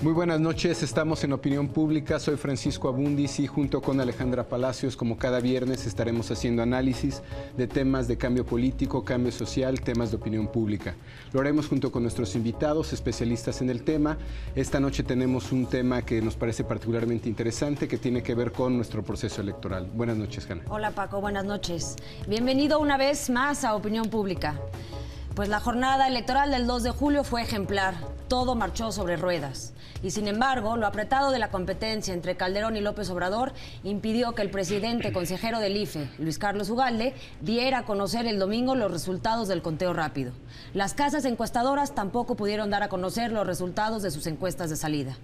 Muy buenas noches, estamos en Opinión Pública, soy Francisco Abundis y junto con Alejandra Palacios, como cada viernes, estaremos haciendo análisis de temas de cambio político, cambio social, temas de opinión pública. Lo haremos junto con nuestros invitados, especialistas en el tema. Esta noche tenemos un tema que nos parece particularmente interesante, que tiene que ver con nuestro proceso electoral. Buenas noches, Hanna. Hola, Paco, buenas noches. Bienvenido una vez más a Opinión Pública. Pues la jornada electoral del 2 de julio fue ejemplar. Todo marchó sobre ruedas. Y sin embargo, lo apretado de la competencia entre Calderón y López Obrador impidió que el presidente consejero del IFE, Luis Carlos Ugalde, diera a conocer el domingo los resultados del conteo rápido. Las casas encuestadoras tampoco pudieron dar a conocer los resultados de sus encuestas de salida.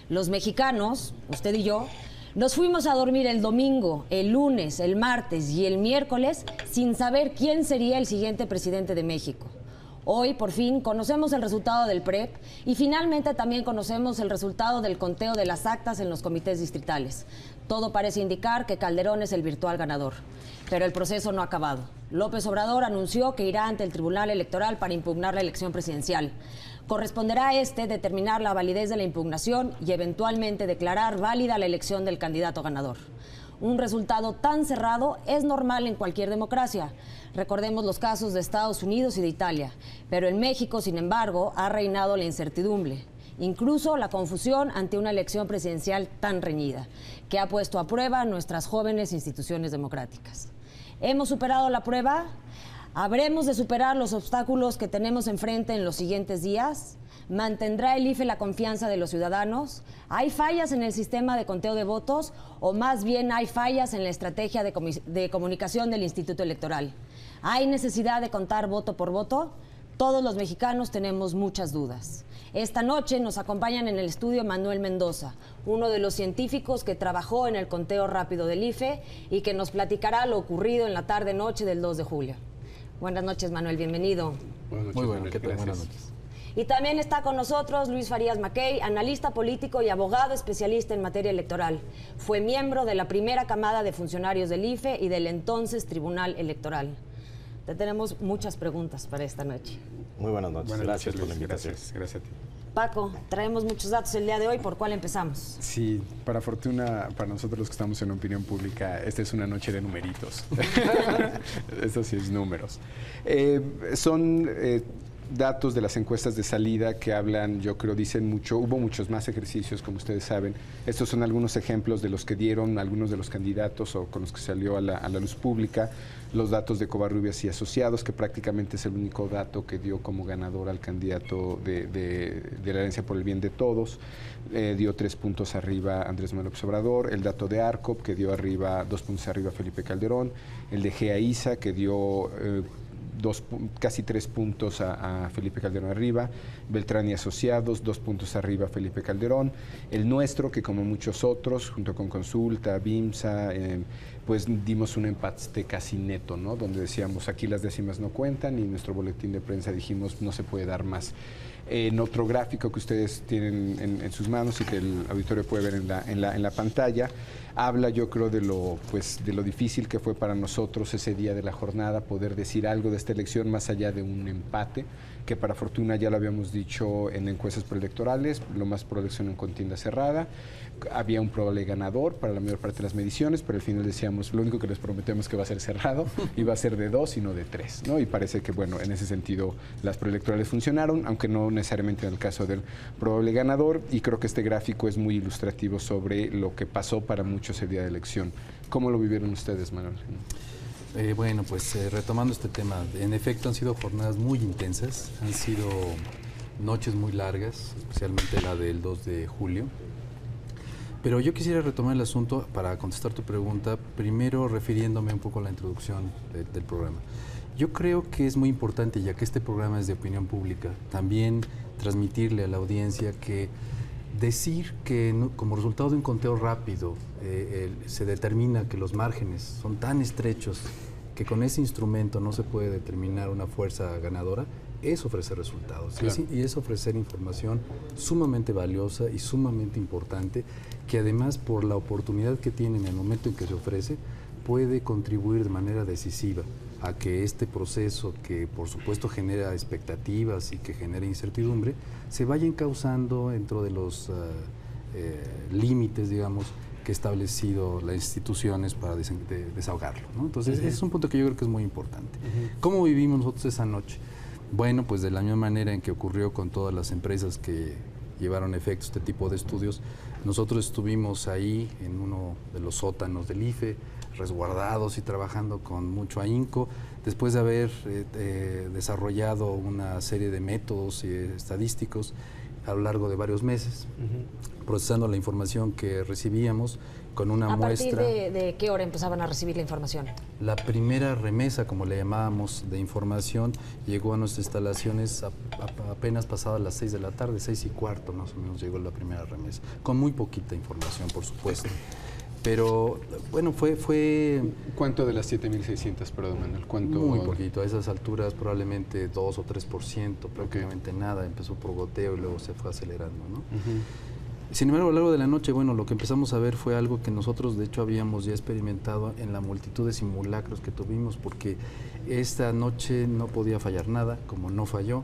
Los mexicanos, usted y yo, nos fuimos a dormir el domingo, el lunes, el martes y el miércoles sin saber quién sería el siguiente presidente de México. Hoy, por fin, conocemos el resultado del PREP y finalmente también conocemos el resultado del conteo de las actas en los comités distritales. Todo parece indicar que Calderón es el virtual ganador. Pero el proceso no ha acabado. López Obrador anunció que irá ante el Tribunal Electoral para impugnar la elección presidencial. Corresponderá a este determinar la validez de la impugnación y eventualmente declarar válida la elección del candidato ganador. Un resultado tan cerrado es normal en cualquier democracia. Recordemos los casos de Estados Unidos y de Italia. Pero en México, sin embargo, ha reinado la incertidumbre, incluso la confusión ante una elección presidencial tan reñida, que ha puesto a prueba nuestras jóvenes instituciones democráticas. ¿Hemos superado la prueba? ¿Habremos de superar los obstáculos que tenemos enfrente en los siguientes días? ¿Mantendrá el IFE la confianza de los ciudadanos? ¿Hay fallas en el sistema de conteo de votos o más bien hay fallas en la estrategia de comunicación del Instituto Electoral? ¿Hay necesidad de contar voto por voto? Todos los mexicanos tenemos muchas dudas. Esta noche nos acompañan en el estudio Manuel Mendoza, uno de los científicos que trabajó en el conteo rápido del IFE y que nos platicará lo ocurrido en la tarde-noche del 2 de julio. Buenas noches, Manuel, bienvenido. Buenas noches, muy bueno, ¿qué tal? Buenas noches. Y también está con nosotros Luis Farías Mackey, analista político y abogado especialista en materia electoral. Fue miembro de la primera camada de funcionarios del IFE y del entonces Tribunal Electoral. Te tenemos muchas preguntas para esta noche. Muy buenas noches. Gracias por la invitación. Gracias a ti. Paco, traemos muchos datos el día de hoy. ¿Por cuál empezamos? Sí, para fortuna, para nosotros los que estamos en opinión pública, esta es una noche de numeritos. Eso sí es números. Son datos de las encuestas de salida que hablan, yo creo, dicen mucho. Hubo muchos más ejercicios, como ustedes saben. Estos son algunos ejemplos de los que dieron algunos de los candidatos o con los que salió a la luz pública. Los datos de Covarrubias y Asociados, que prácticamente es el único dato que dio como ganador al candidato de la herencia por el bien de todos. Dio 3 puntos arriba Andrés Manuel López Obrador. El dato de ARCOP, que dio 2 puntos arriba Felipe Calderón. El de GEAISA, que dio casi 3 puntos a Felipe Calderón arriba. Beltrán y Asociados, 2 puntos arriba Felipe Calderón. El nuestro, que como muchos otros, junto con Consulta, BIMSA, pues dimos un empate casi neto, ¿no? Donde decíamos, aquí las décimas no cuentan, y en nuestro boletín de prensa dijimos, no se puede dar más. En otro gráfico que ustedes tienen en sus manos y que el auditorio puede ver en la pantalla, habla, yo creo, de lo difícil que fue para nosotros ese día de la jornada poder decir algo de esta elección más allá de un empate, que para fortuna ya lo habíamos dicho en encuestas preelectorales, lo más probable es una contienda cerrada. Había un probable ganador para la mayor parte de las mediciones, pero al final decíamos, lo único que les prometemos que va a ser cerrado, y va a ser de 2 y no de 3, ¿no? Y parece que, bueno, en ese sentido las preelectorales funcionaron, aunque no necesariamente en el caso del probable ganador, y creo que este gráfico es muy ilustrativo sobre lo que pasó para muchos el día de elección. ¿Cómo lo vivieron ustedes, Manuel? Bueno, pues retomando este tema, en efecto han sido jornadas muy intensas, han sido noches muy largas, especialmente la del 2 de julio. Pero yo quisiera retomar el asunto para contestar tu pregunta, primero refiriéndome un poco a la introducción del programa. Yo creo que es muy importante, ya que este programa es de opinión pública, también transmitirle a la audiencia que decir que como resultado de un conteo rápido se determina que los márgenes son tan estrechos que con ese instrumento no se puede determinar una fuerza ganadora, es ofrecer resultados, claro. y es ofrecer información sumamente valiosa y sumamente importante, que además por la oportunidad que tiene en el momento en que se ofrece, puede contribuir de manera decisiva a que este proceso, que por supuesto genera expectativas y que genera incertidumbre, se vaya encauzando dentro de los límites, digamos, que ha establecido las instituciones para desahogarlo, ¿no? Entonces, ese es un punto que yo creo que es muy importante. ¿Cómo vivimos nosotros esa noche? Bueno, pues de la misma manera en que ocurrió con todas las empresas que llevaron a efecto este tipo de estudios, nosotros estuvimos ahí en uno de los sótanos del IFE, resguardados y trabajando con mucho ahínco, después de haber desarrollado una serie de métodos estadísticos a lo largo de varios meses, procesando la información que recibíamos con una muestra. ¿A partir de qué hora empezaban a recibir la información? La primera remesa, como le llamábamos, de información, llegó a nuestras instalaciones apenas pasadas las 6 de la tarde, 6:15 más o menos llegó la primera remesa, con muy poquita información, por supuesto. Pero, bueno, fue... ¿Cuánto de las 7.600, perdón, Manuel? ¿Cuánto? Muy poquito, a esas alturas probablemente 2 o 3%, prácticamente nada, empezó por goteo y luego se fue acelerando, ¿no? Sin embargo, a lo largo de la noche, bueno, lo que empezamos a ver fue algo que nosotros, de hecho, habíamos ya experimentado en la multitud de simulacros que tuvimos, porque esta noche no podía fallar nada, como no falló,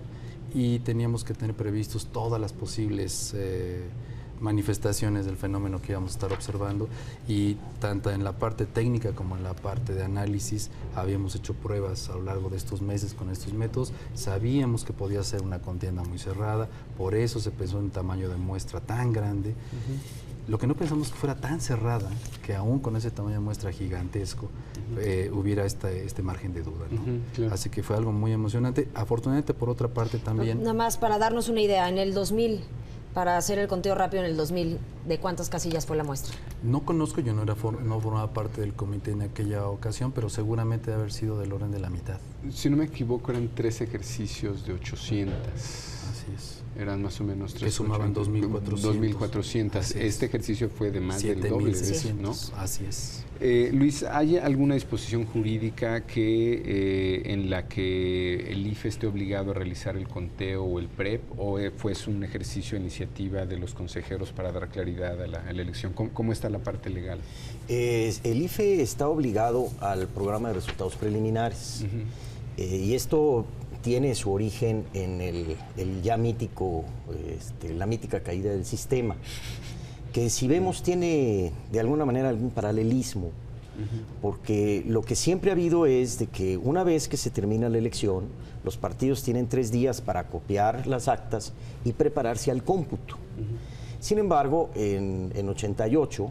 y teníamos que tener previstos todas las posibles manifestaciones del fenómeno que íbamos a estar observando, y tanto en la parte técnica como en la parte de análisis habíamos hecho pruebas a lo largo de estos meses con estos métodos. Sabíamos que podía ser una contienda muy cerrada, por eso se pensó en un tamaño de muestra tan grande. Lo que no pensamos que fuera tan cerrada, que aún con ese tamaño de muestra gigantesco hubiera este margen de duda, ¿no? Claro. Así que fue algo muy emocionante. Afortunadamente, por otra parte también... Nada más para darnos una idea, en el 2000... Para hacer el conteo rápido en el 2000, ¿de cuántas casillas fue la muestra? No conozco, yo no formaba parte del comité en aquella ocasión, pero seguramente debe haber sido del orden de la mitad. Si no me equivoco, eran 3 ejercicios de 800. Así es. Eran más o menos 3. Que sumaban 2.400. 2.400. Este ejercicio fue de más del doble, ¿no? Así es. Luis, ¿hay alguna disposición jurídica en la que el IFE esté obligado a realizar el conteo o el PREP, o fue un ejercicio de iniciativa de los consejeros para dar claridad a la elección? ¿Cómo está la parte legal? El IFE está obligado al programa de resultados preliminares, y esto tiene su origen en el ya mítico, la mítica caída del sistema, que si vemos tiene de alguna manera algún paralelismo, porque lo que siempre ha habido es de que una vez que se termina la elección, los partidos tienen 3 días para copiar las actas y prepararse al cómputo. Sin embargo, en 88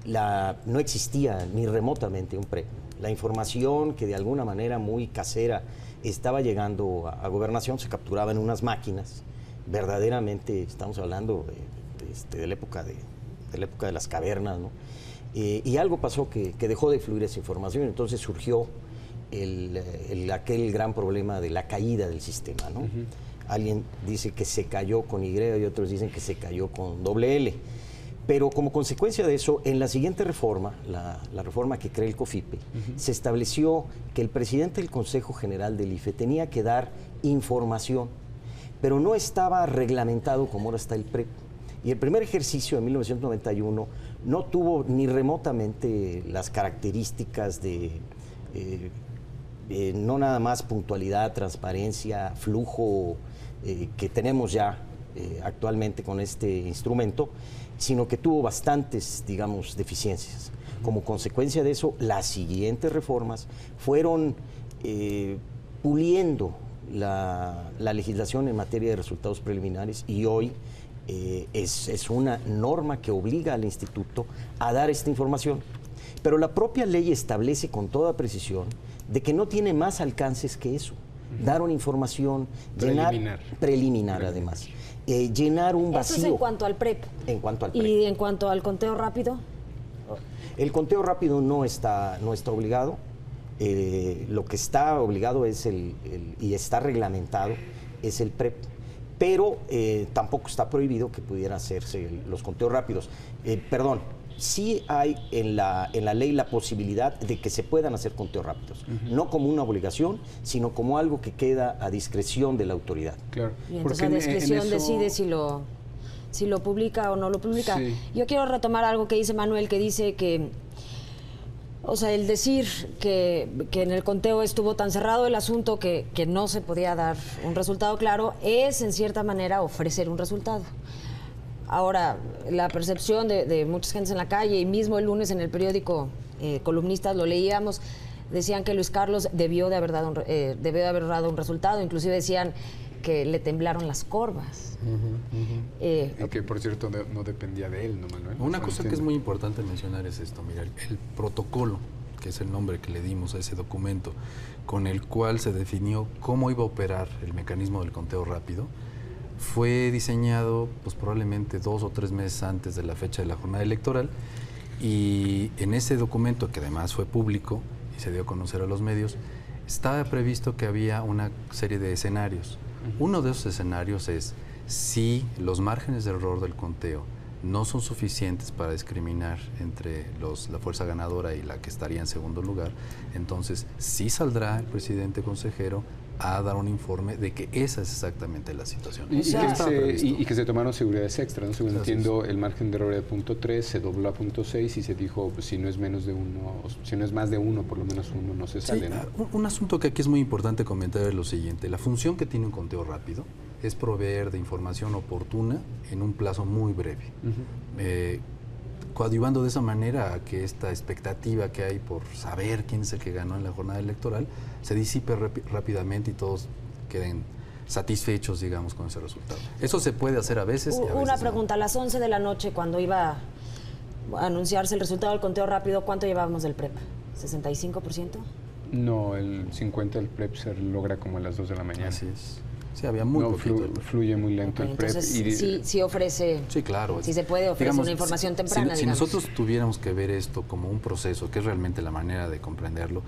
no existía ni remotamente un PREP. La información que de alguna manera muy casera estaba llegando a Gobernación se capturaba en unas máquinas. Verdaderamente estamos hablando de la época de las cavernas, ¿no? Y algo pasó que dejó de fluir esa información, entonces surgió aquel gran problema de la caída del sistema, ¿no? Alguien dice que se cayó con Y y otros dicen que se cayó con doble L. Pero como consecuencia de eso, en la siguiente reforma, la reforma que crea el COFIPE, se estableció que el presidente del Consejo General del IFE tenía que dar información, pero no estaba reglamentado como ahora está el PREP. Y el primer ejercicio de 1991 no tuvo ni remotamente las características de no nada más puntualidad, transparencia, flujo que tenemos ya actualmente con este instrumento, sino que tuvo bastantes, digamos, deficiencias. Como consecuencia de eso, las siguientes reformas fueron puliendo la legislación en materia de resultados preliminares, y hoy es una norma que obliga al instituto a dar esta información. Pero la propia ley establece con toda precisión de que no tiene más alcances que eso. Dar una información preliminar además. Llenar un vacío. Eso es en cuanto al PREP. En cuanto al PREP. ¿Y en cuanto al conteo rápido? El conteo rápido no está obligado. Lo que está obligado es y está reglamentado es el PREP. Pero tampoco está prohibido que pudiera hacerse los conteos rápidos. sí hay en la ley la posibilidad de que se puedan hacer conteos rápidos, no como una obligación, sino como algo que queda a discreción de la autoridad. Claro. Y entonces a discreción decide si lo publica o no lo publica. Sí. Yo quiero retomar algo que dice Manuel, que dice que, o sea, el decir que en el conteo estuvo tan cerrado el asunto que no se podía dar un resultado claro, es en cierta manera ofrecer un resultado. Ahora, la percepción de muchas gentes en la calle, y mismo el lunes en el periódico, columnistas lo leíamos, decían que Luis Carlos debió de haber dado un resultado, inclusive decían que le temblaron las corvas. Y que, por cierto, no dependía de él, ¿no, Manuel? Una cosa que es muy importante mencionar es esto, mira, el protocolo, que es el nombre que le dimos a ese documento, con el cual se definió cómo iba a operar el mecanismo del conteo rápido, fue diseñado pues probablemente 2 o 3 meses antes de la fecha de la jornada electoral, y en ese documento, que además fue público y se dio a conocer a los medios, estaba previsto que había una serie de escenarios. Uno de esos escenarios es si los márgenes de error del conteo no son suficientes para discriminar entre la fuerza ganadora y la que estaría en segundo lugar, entonces sí saldrá el presidente consejero a dar un informe de que esa es exactamente la situación. Y que se tomaron seguridades extras, ¿no? Según entiendo, el margen de error de .3 se dobló a .6 y se dijo, pues, si no es menos de uno, si no es más de uno, por lo menos uno no se sale, Sí, ¿no? un asunto que aquí es muy importante comentar es lo siguiente. La función que tiene un conteo rápido es proveer de información oportuna en un plazo muy breve. Coadyuvando de esa manera a que esta expectativa que hay por saber quién es el que ganó en la jornada electoral se disipe rápidamente y todos queden satisfechos, digamos, con ese resultado. Eso se puede hacer a veces y a veces Una pregunta, a las 11 de la noche, cuando iba a anunciarse el resultado del conteo rápido, ¿cuánto llevábamos del PREP? ¿65%? No, el 50% del PREP se logra como a las 2 de la mañana. Así es. Sí, había muy poquito. Fluye muy lento el PREP. Entonces, sí ofrece, sí, claro. sí se puede ofrecer una información temprana, si nosotros tuviéramos que ver esto como un proceso, que es realmente la manera de comprenderlo,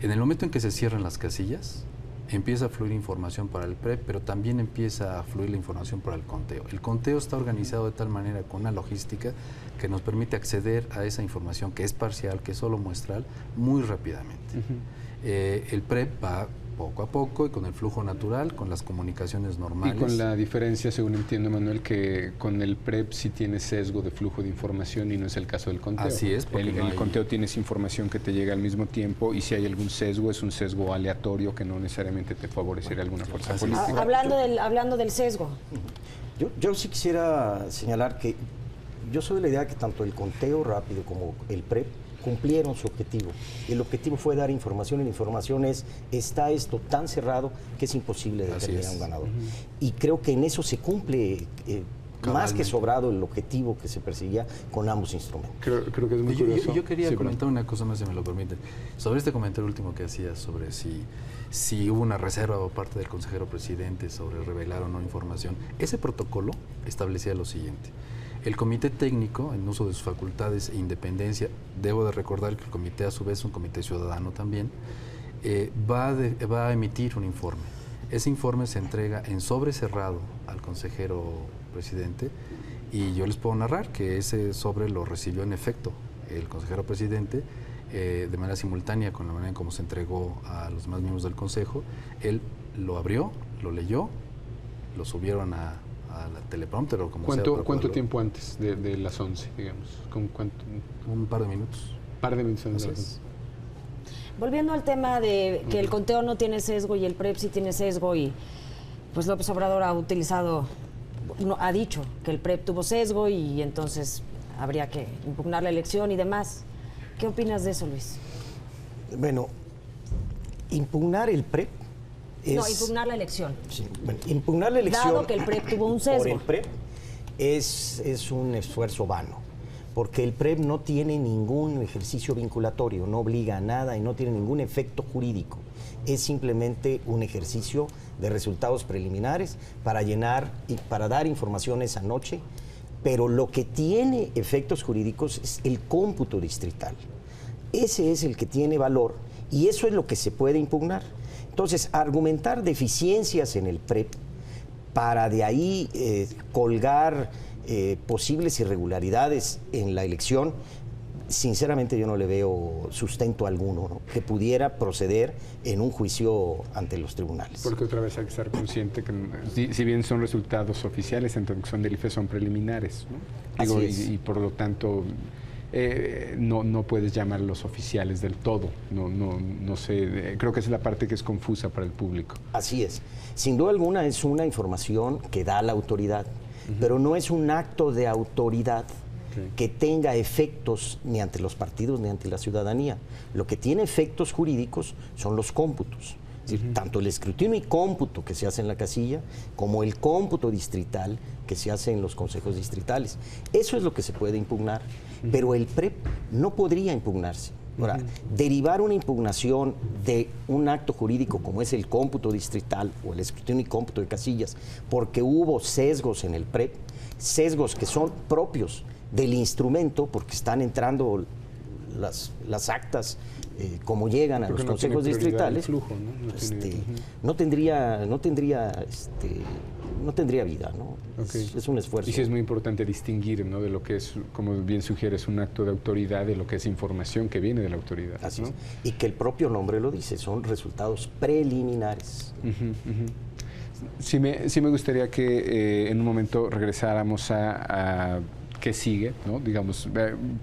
en el momento en que se cierran las casillas, empieza a fluir información para el PREP, pero también empieza a fluir la información para el conteo. El conteo está organizado de tal manera, con una logística, que nos permite acceder a esa información que es parcial, que es solo muestral, muy rápidamente. El PREP va poco a poco y con el flujo natural, con las comunicaciones normales. Y con la diferencia, según entiendo, Manuel, que con el PREP sí tiene sesgo de flujo de información y no es el caso del conteo. Así es. El conteo tienes información que te llega al mismo tiempo y si hay algún sesgo, es un sesgo aleatorio que no necesariamente te favorecerá alguna fuerza política. Hablando del sesgo. Yo sí quisiera señalar que yo soy de la idea que tanto el conteo rápido como el PREP cumplieron su objetivo. El objetivo fue dar información y la información está esto tan cerrado que es imposible determinar un ganador. Y creo que en eso se cumple más que sobrado el objetivo que se perseguía con ambos instrumentos. Creo que es muy curioso. Yo quería comentar una cosa más, si me lo permiten, sobre este comentario último que hacías sobre si hubo una reserva por parte del consejero presidente sobre revelar o no información. Ese protocolo establecía lo siguiente. El comité técnico, en uso de sus facultades e independencia, debo de recordar que el comité a su vez es un comité ciudadano también, va a emitir un informe. Ese informe se entrega en sobre cerrado al consejero presidente y yo les puedo narrar que ese sobre lo recibió en efecto el consejero presidente de manera simultánea con la manera en cómo se entregó a los demás miembros del consejo. Él lo abrió, lo leyó, lo subieron a la teleprompter o como sea. ¿Cuánto tiempo antes de las 11, digamos? Un par de minutos. Par de minutos antes. Volviendo al tema de que el conteo no tiene sesgo y el PREP sí tiene sesgo, y pues López Obrador ha dicho que el PREP tuvo sesgo y entonces habría que impugnar la elección y demás. ¿Qué opinas de eso, Luis? Bueno, impugnar el PREP impugnar la elección. Sí, bueno, impugnar la elección. Dado que el PREP tuvo un sesgo. Por el PREP es un esfuerzo vano, porque el PREP no tiene ningún ejercicio vinculatorio, no obliga a nada y no tiene ningún efecto jurídico. Es simplemente un ejercicio de resultados preliminares para llenar y para dar información esa noche, pero lo que tiene efectos jurídicos es el cómputo distrital. Ese es el que tiene valor y eso es lo que se puede impugnar. Entonces, argumentar deficiencias en el PREP para de ahí colgar posibles irregularidades en la elección, sinceramente yo no le veo sustento alguno, ¿no?, que pudiera proceder en un juicio ante los tribunales. Porque otra vez hay que estar consciente que si bien son resultados oficiales, entonces son del IFE, son preliminares, ¿no? Digo, Así es. y por lo tanto no puedes llamarlos oficiales del todo. No sé, creo que esa es la parte que es confusa para el público. Así es. Sin duda alguna es una información que da la autoridad, pero no es un acto de autoridad que tenga efectos ni ante los partidos ni ante la ciudadanía. Lo que tiene efectos jurídicos son los cómputos. Es decir, tanto el escrutinio y cómputo que se hace en la casilla, como el cómputo distrital que se hace en los consejos distritales. Eso es lo que se puede impugnar, pero el PREP no podría impugnarse. Ahora, derivar una impugnación de un acto jurídico como es el cómputo distrital o el escrutinio y cómputo de casillas, porque hubo sesgos en el PREP, sesgos que son propios del instrumento, porque están entrando las actas como llegan a Porque los no consejos tiene prioridad el distritales, flujo, ¿no? no tendría vida, ¿no? Okay. Es un esfuerzo. Y sí es muy importante distinguir, ¿no?, de lo que es, como bien sugieres, un acto de autoridad, de lo que es información que viene de la autoridad. Así ¿no? es. Y que el propio nombre lo dice, son resultados preliminares. Sí me gustaría que en un momento regresáramos a qué sigue, ¿no? Digamos,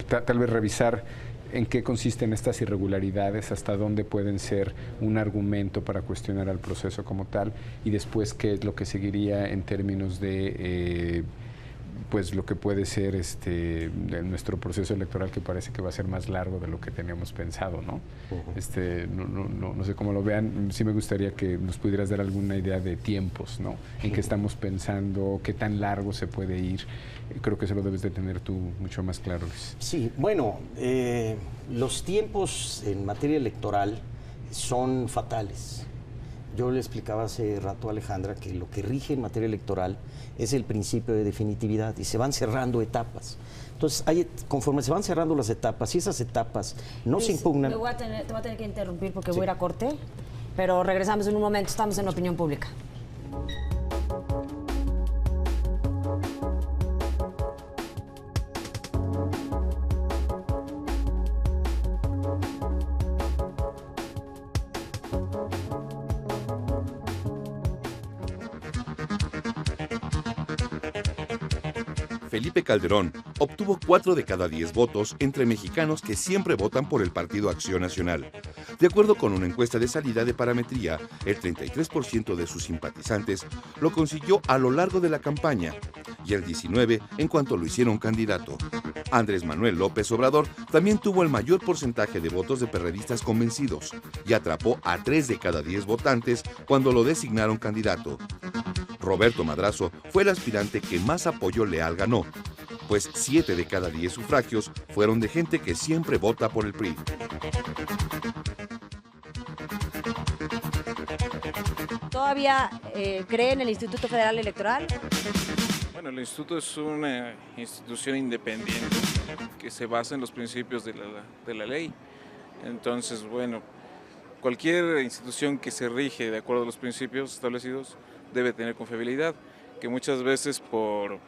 tal vez revisar en qué consisten estas irregularidades, hasta dónde pueden ser un argumento para cuestionar al proceso como tal, y después qué es lo que seguiría en términos de pues lo que puede ser de nuestro proceso electoral, que parece que va a ser más largo de lo que teníamos pensado, ¿no? No sé cómo lo vean. Sí me gustaría que nos pudieras dar alguna idea de tiempos, ¿no? En qué estamos pensando, qué tan largo se puede ir. Creo que eso lo debes de tener tú mucho más claro, Luis. Sí, bueno, los tiempos en materia electoral son fatales. Yo le explicaba hace rato a Alejandra que lo que rige en materia electoral es el principio de definitividad y se van cerrando etapas. Entonces, conforme se van cerrando las etapas, y esas etapas no se impugnan... Te voy a tener que interrumpir porque voy a ir a corte, pero regresamos en un momento, estamos en Opinión Pública. Felipe Calderón obtuvo 4 de cada 10 votos entre mexicanos que siempre votan por el Partido Acción Nacional. De acuerdo con una encuesta de salida de Parametría, el 33% de sus simpatizantes lo consiguió a lo largo de la campaña y el 19% en cuanto lo hicieron candidato. Andrés Manuel López Obrador también tuvo el mayor porcentaje de votos de perredistas convencidos y atrapó a 3 de cada 10 votantes cuando lo designaron candidato. Roberto Madrazo fue el aspirante que más apoyo leal ganó, pues 7 de cada 10 sufragios fueron de gente que siempre vota por el PRI. ¿Todavía cree en el Instituto Federal Electoral? Bueno, el instituto es una institución independiente que se basa en los principios de la ley. Entonces, bueno, cualquier institución que se rige de acuerdo a los principios establecidos debe tener confiabilidad, que muchas veces por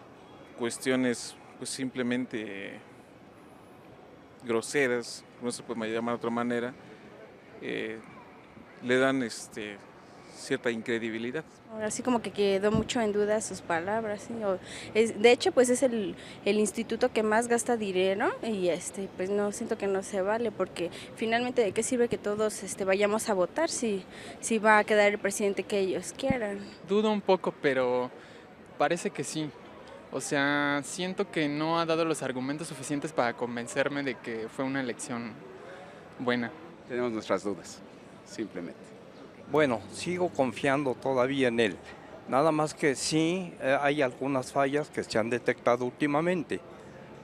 cuestiones pues simplemente groseras, no se puede llamar de otra manera, le dan cierta incredibilidad. Así como que quedó mucho en duda sus palabras, ¿sí? De hecho, pues es el instituto que más gasta dinero y pues no siento que no se vale, porque finalmente ¿de qué sirve que todos vayamos a votar si va a quedar el presidente que ellos quieran? Dudo un poco, pero parece que sí. O sea, siento que no ha dado los argumentos suficientes para convencerme de que fue una elección buena. Tenemos nuestras dudas, simplemente. Bueno, sigo confiando todavía en él. Nada más que sí hay algunas fallas que se han detectado últimamente.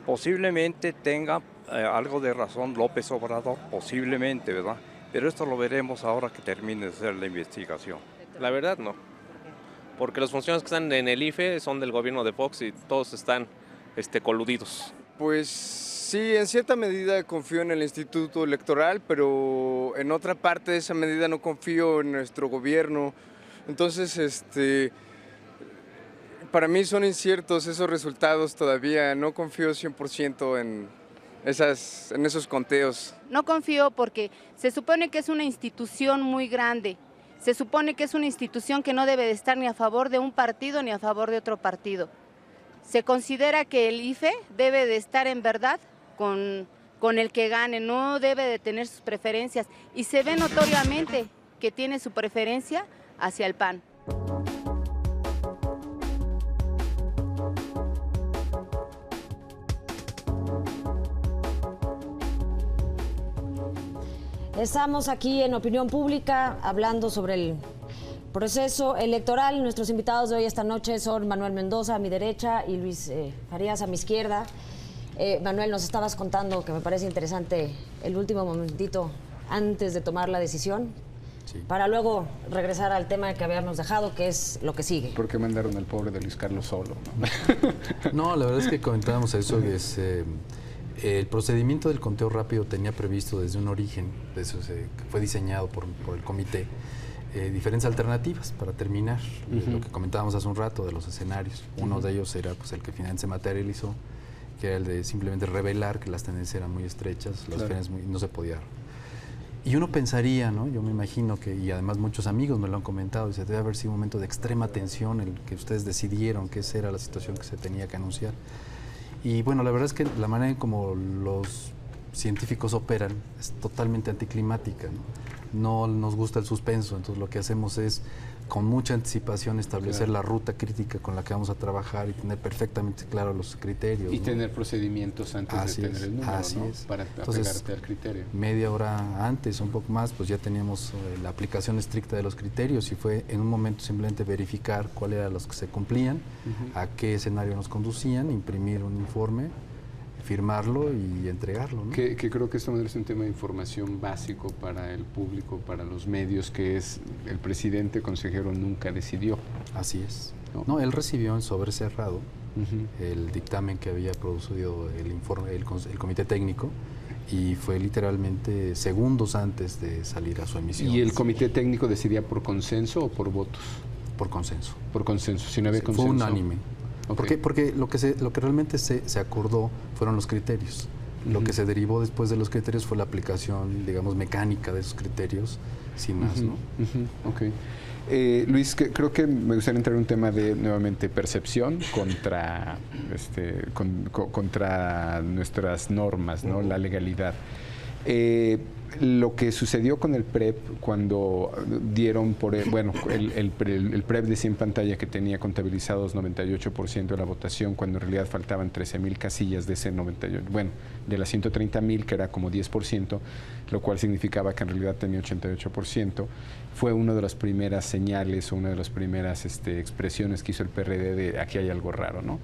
Posiblemente tenga algo de razón López Obrador, posiblemente, ¿verdad? Pero esto lo veremos ahora que termine de hacer la investigación. La verdad no, porque los funcionarios que están en el IFE son del gobierno de Fox y todos están coludidos. Pues sí, en cierta medida confío en el Instituto Electoral, pero en otra parte de esa medida no confío en nuestro gobierno. Entonces, para mí son inciertos esos resultados todavía. No confío 100% en esos conteos. No confío porque se supone que es una institución muy grande. Se supone que es una institución que no debe de estar ni a favor de un partido ni a favor de otro partido. Se considera que el IFE debe de estar en verdad con el que gane, no debe de tener sus preferencias. Y se ve notoriamente que tiene su preferencia hacia el PAN. Estamos aquí en Opinión Pública hablando sobre el proceso electoral. Nuestros invitados de hoy esta noche son Manuel Mendoza a mi derecha y Luis Farías a mi izquierda. Manuel, nos estabas contando que me parece interesante el último momentito antes de tomar la decisión, sí, para luego regresar al tema que habíamos dejado, que es lo que sigue. ¿Por qué mandaron al pobre de Luis Carlos solo? No, la verdad es que comentábamos eso, que es... el procedimiento del conteo rápido tenía previsto desde un origen, fue diseñado por el comité, diferentes alternativas para terminar, lo que comentábamos hace un rato de los escenarios. Uno de ellos era pues, el que finalmente se materializó, que era el de simplemente revelar que las tendencias eran muy estrechas, las diferencias no se podía. Y uno pensaría, ¿no? Yo me imagino que, y además muchos amigos me lo han comentado, dice, debe haber sido un momento de extrema tensión el que ustedes decidieron que esa era la situación que se tenía que anunciar. Y bueno, la verdad es que la manera en como los científicos operan es totalmente anticlimática, ¿no? No nos gusta el suspenso, entonces lo que hacemos es con mucha anticipación establecer la ruta crítica con la que vamos a trabajar y tener perfectamente claros los criterios. Y ¿no? tener procedimientos antes de tener el número, así ¿no? es. Para apegarte al criterio. Media hora antes, un poco más, pues ya teníamos la aplicación estricta de los criterios y fue en un momento simplemente verificar cuáles eran los que se cumplían, a qué escenario nos conducían, imprimir un informe, firmarlo y entregarlo, ¿no? Que creo que esto es un tema de información básico para el público, para los medios, que es el presidente consejero nunca decidió. Así es. No, él recibió en sobre cerrado el dictamen que había producido el informe, el comité técnico, y fue literalmente segundos antes de salir a su emisión. ¿Y el comité técnico decidía por consenso o por votos? Por consenso. Por consenso, si no había consenso. Fue unánime. Okay. Porque lo que realmente se acordó fueron los criterios. Lo que se derivó después de los criterios fue la aplicación, digamos, mecánica de esos criterios, sin más, ¿no? Okay. Luis, creo que me gustaría entrar en un tema de, nuevamente, percepción contra nuestras normas, ¿no? La legalidad. Lo que sucedió con el PREP cuando dieron por... el PREP decía en pantalla que tenía contabilizados 98% de la votación, cuando en realidad faltaban 13,000 casillas de ese 98%, de las 130,000, que era como 10%, lo cual significaba que en realidad tenía 88%. Fue una de las primeras señales o una de las primeras expresiones que hizo el PRD de aquí hay algo raro, ¿no?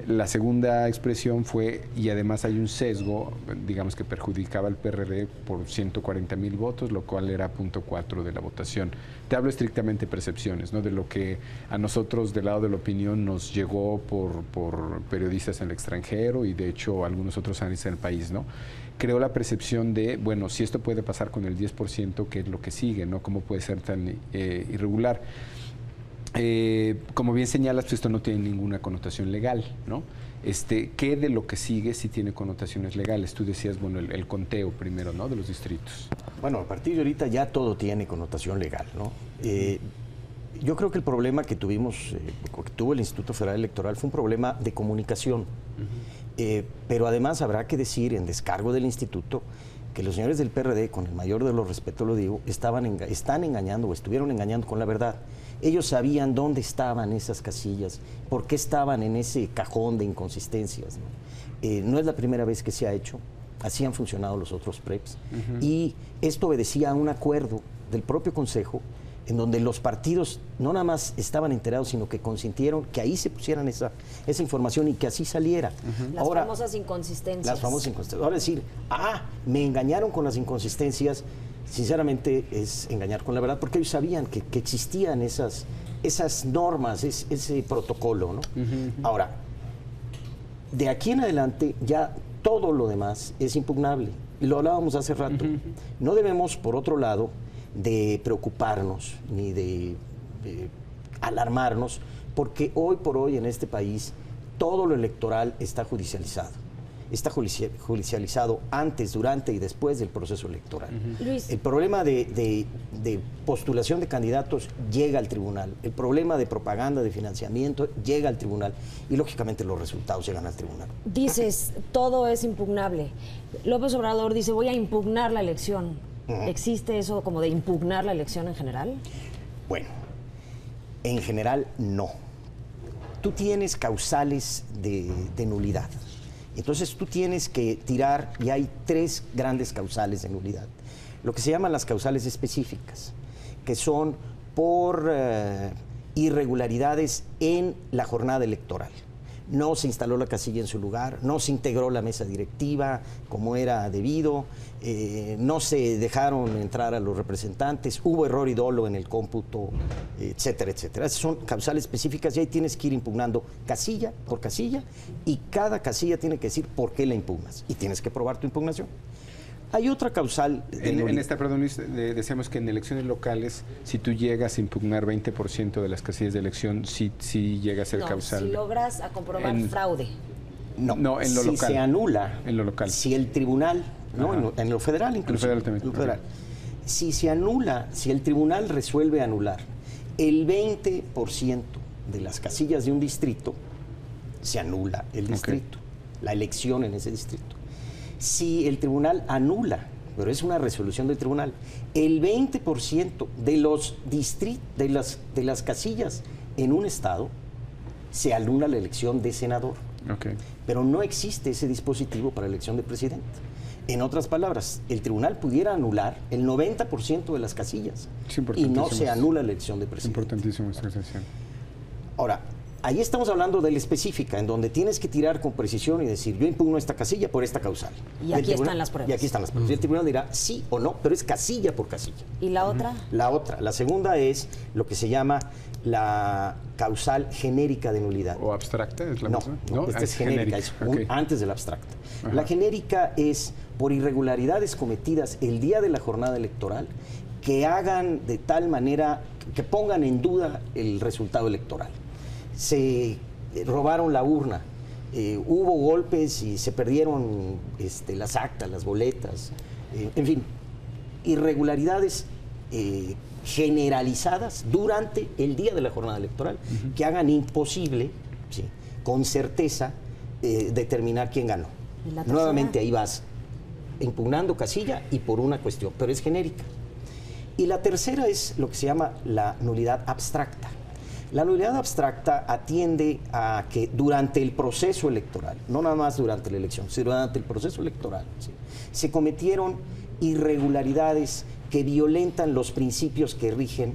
La segunda expresión fue, y además hay un sesgo, digamos, que perjudicaba al PRD por 140,000 votos, lo cual era 0.4 de la votación. Te hablo estrictamente de percepciones, ¿no? De lo que a nosotros del lado de la opinión nos llegó por periodistas en el extranjero y de hecho algunos otros analistas en el país, ¿no? Creó la percepción de, bueno, si esto puede pasar con el 10%, ¿qué es lo que sigue, no? ¿Cómo puede ser tan irregular? Como bien señalas, pues esto no tiene ninguna connotación legal, ¿no? ¿Qué de lo que sigue sí tiene connotaciones legales? Tú decías, bueno, el conteo primero, ¿no? De los distritos. Bueno, a partir de ahorita ya todo tiene connotación legal, ¿no? Yo creo que el problema que tuvimos, que tuvo el Instituto Federal Electoral fue un problema de comunicación. Pero además habrá que decir, en descargo del instituto, que los señores del PRD, con el mayor de los respetos lo digo, están engañando o estuvieron engañando con la verdad. Ellos sabían dónde estaban esas casillas, por qué estaban en ese cajón de inconsistencias, ¿no? No es la primera vez que se ha hecho, así han funcionado los otros PREPs. Y esto obedecía a un acuerdo del propio Consejo, en donde los partidos no nada más estaban enterados, sino que consintieron que ahí se pusieran esa información y que así saliera. Las famosas inconsistencias. Las famosas inconsistencias. Ahora decir, me engañaron con las inconsistencias, sinceramente es engañar con la verdad, porque ellos sabían que existían esas normas, ese protocolo, ¿no? Ahora, de aquí en adelante ya todo lo demás es impugnable. Y lo hablábamos hace rato. No debemos, por otro lado, de preocuparnos ni de alarmarnos Porque hoy por hoy en este país todo lo electoral está judicializado. Está judicializado antes, durante y después del proceso electoral. Luis. El problema de postulación de candidatos llega al tribunal. El problema de propaganda, de financiamiento, llega al tribunal. Y lógicamente los resultados llegan al tribunal. Dices, todo es impugnable. López Obrador dice, voy a impugnar la elección. ¿Existe eso como de impugnar la elección en general? Bueno, en general no. Tú tienes causales de nulidad. Entonces tú tienes que tirar, y hay 3 grandes causales de nulidad. Lo que se llaman las causales específicas, que son por irregularidades en la jornada electoral. No se instaló la casilla en su lugar, no se integró la mesa directiva como era debido, no se dejaron entrar a los representantes, hubo error y dolo en el cómputo, etcétera, etcétera. Esas son causales específicas y ahí tienes que ir impugnando casilla por casilla y cada casilla tiene que decir por qué la impugnas y tienes que probar tu impugnación. Hay otra causal. En esta, perdón, decíamos que en elecciones locales, si tú llegas a impugnar 20% de las casillas de elección, sí llega a ser causal. Si logras a comprobar fraude. No, en lo si local. Se anula, en lo local. Si el tribunal, en lo federal incluso. En lo federal también. En lo federal. Si se anula, si el tribunal resuelve anular el 20% de las casillas de un distrito, se anula el distrito, la elección en ese distrito. Si el tribunal anula, pero es una resolución del tribunal, el 20% de los de las casillas en un estado, se anula la elección de senador. Pero no existe ese dispositivo para elección de presidente. En otras palabras, el tribunal pudiera anular el 90% de las casillas y no se anula la elección de presidente. Importantísimo esta excepción. Ahora, ahí estamos hablando de la específica, en donde tienes que tirar con precisión y decir, yo impugno esta casilla por esta causal. Y aquí están las pruebas. Y aquí están las pruebas. Y el tribunal dirá sí o no, pero es casilla por casilla. ¿Y la otra? La segunda es lo que se llama la causal genérica de nulidad. ¿O abstracta? ¿Es la misma? No, esta es genérica, es antes de la abstracta. La genérica es por irregularidades cometidas el día de la jornada electoral que hagan de tal manera que pongan en duda el resultado electoral. Se robaron la urna, hubo golpes y se perdieron las actas, las boletas, en fin, irregularidades generalizadas durante el día de la jornada electoral que hagan imposible, con certeza, determinar quién ganó. Nuevamente ahí vas impugnando casilla y por una cuestión, pero es genérica. Y la tercera es lo que se llama la nulidad abstracta. La nulidad abstracta atiende a que durante el proceso electoral, no nada más durante la elección, sino durante el proceso electoral, se cometieron irregularidades que violentan los principios que rigen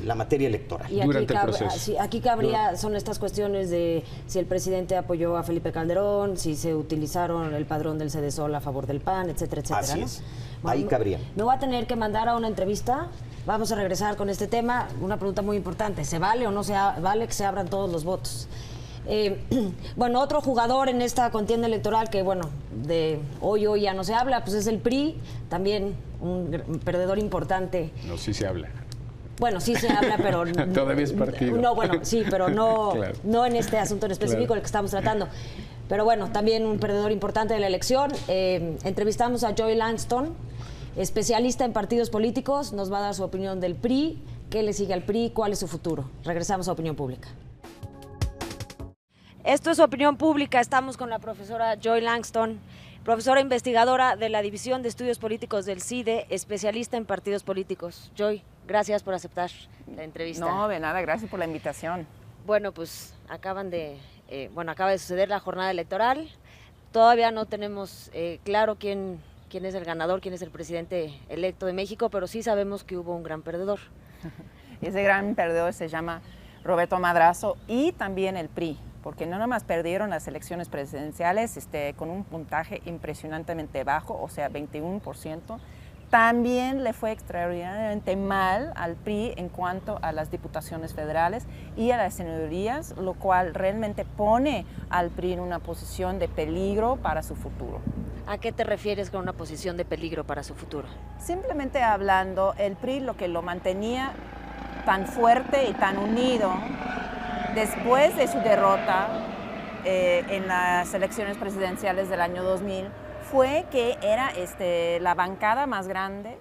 la materia electoral. Y aquí cabría, son estas cuestiones de si el presidente apoyó a Felipe Calderón, si se utilizaron el padrón del Cedesol a favor del PAN, etcétera, etcétera. Así ¿no? es. Bueno, ahí cabría. Me voy a tener que mandar a una entrevista. Vamos a regresar con este tema. Una pregunta muy importante. ¿Se vale o no se vale que se abran todos los votos? Bueno, otro jugador en esta contienda electoral que, bueno, de hoy ya no se habla, pues es el PRI, también un perdedor importante. No, sí se habla. Bueno, sí se habla, pero... Todavía es partido. No, bueno, sí, pero no, claro. No en este asunto en específico el que estamos tratando. Pero bueno, también un perdedor importante de la elección. Entrevistamos a Joy Langston, especialista en partidos políticos, nos va a dar su opinión del PRI, qué le sigue al PRI, cuál es su futuro. Regresamos a Opinión Pública. Esto es Opinión Pública, estamos con la profesora Joy Langston, profesora investigadora de la División de Estudios Políticos del CIDE, especialista en partidos políticos. Joy, gracias por aceptar la entrevista. No, de nada, gracias por la invitación. Bueno, pues acaba de suceder la jornada electoral, todavía no tenemos claro quién es el ganador, quién es el presidente electo de México, pero sí sabemos que hubo un gran perdedor. Ese gran perdedor se llama Roberto Madrazo y también el PRI, porque no nada más perdieron las elecciones presidenciales con un puntaje impresionantemente bajo, o sea, 21%. También le fue extraordinariamente mal al PRI en cuanto a las diputaciones federales y a las senadurías, lo cual realmente pone al PRI en una posición de peligro para su futuro. ¿A qué te refieres con una posición de peligro para su futuro? Simplemente hablando, el PRI lo que lo mantenía tan fuerte y tan unido después de su derrota en las elecciones presidenciales del año 2000, fue que era la bancada más grande,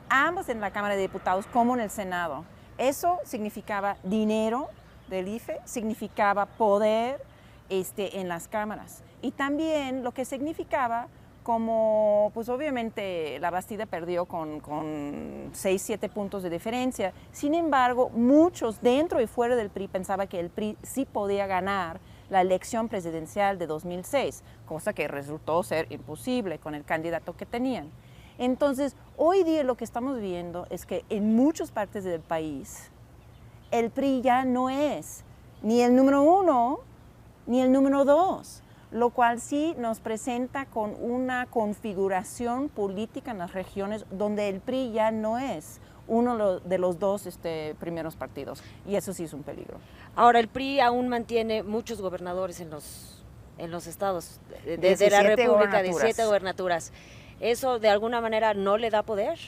ambos en la Cámara de Diputados como en el Senado. Eso significaba dinero del IFE, significaba poder en las cámaras. Y también lo que significaba, como pues obviamente la Bastida perdió con 6, 7 puntos de diferencia, sin embargo, muchos dentro y fuera del PRI pensaban que el PRI sí podía ganar la elección presidencial de 2006, cosa que resultó ser imposible con el candidato que tenían. Entonces, hoy día lo que estamos viendo es que en muchas partes del país, el PRI ya no es ni el número 1 ni el número 2, lo cual sí nos presenta con una configuración política en las regiones donde el PRI ya no es uno de los dos primeros partidos, y eso sí es un peligro. Ahora, el PRI aún mantiene muchos gobernadores en los estados de la República, 17 gobernaturas. ¿Eso de alguna manera no le da poder?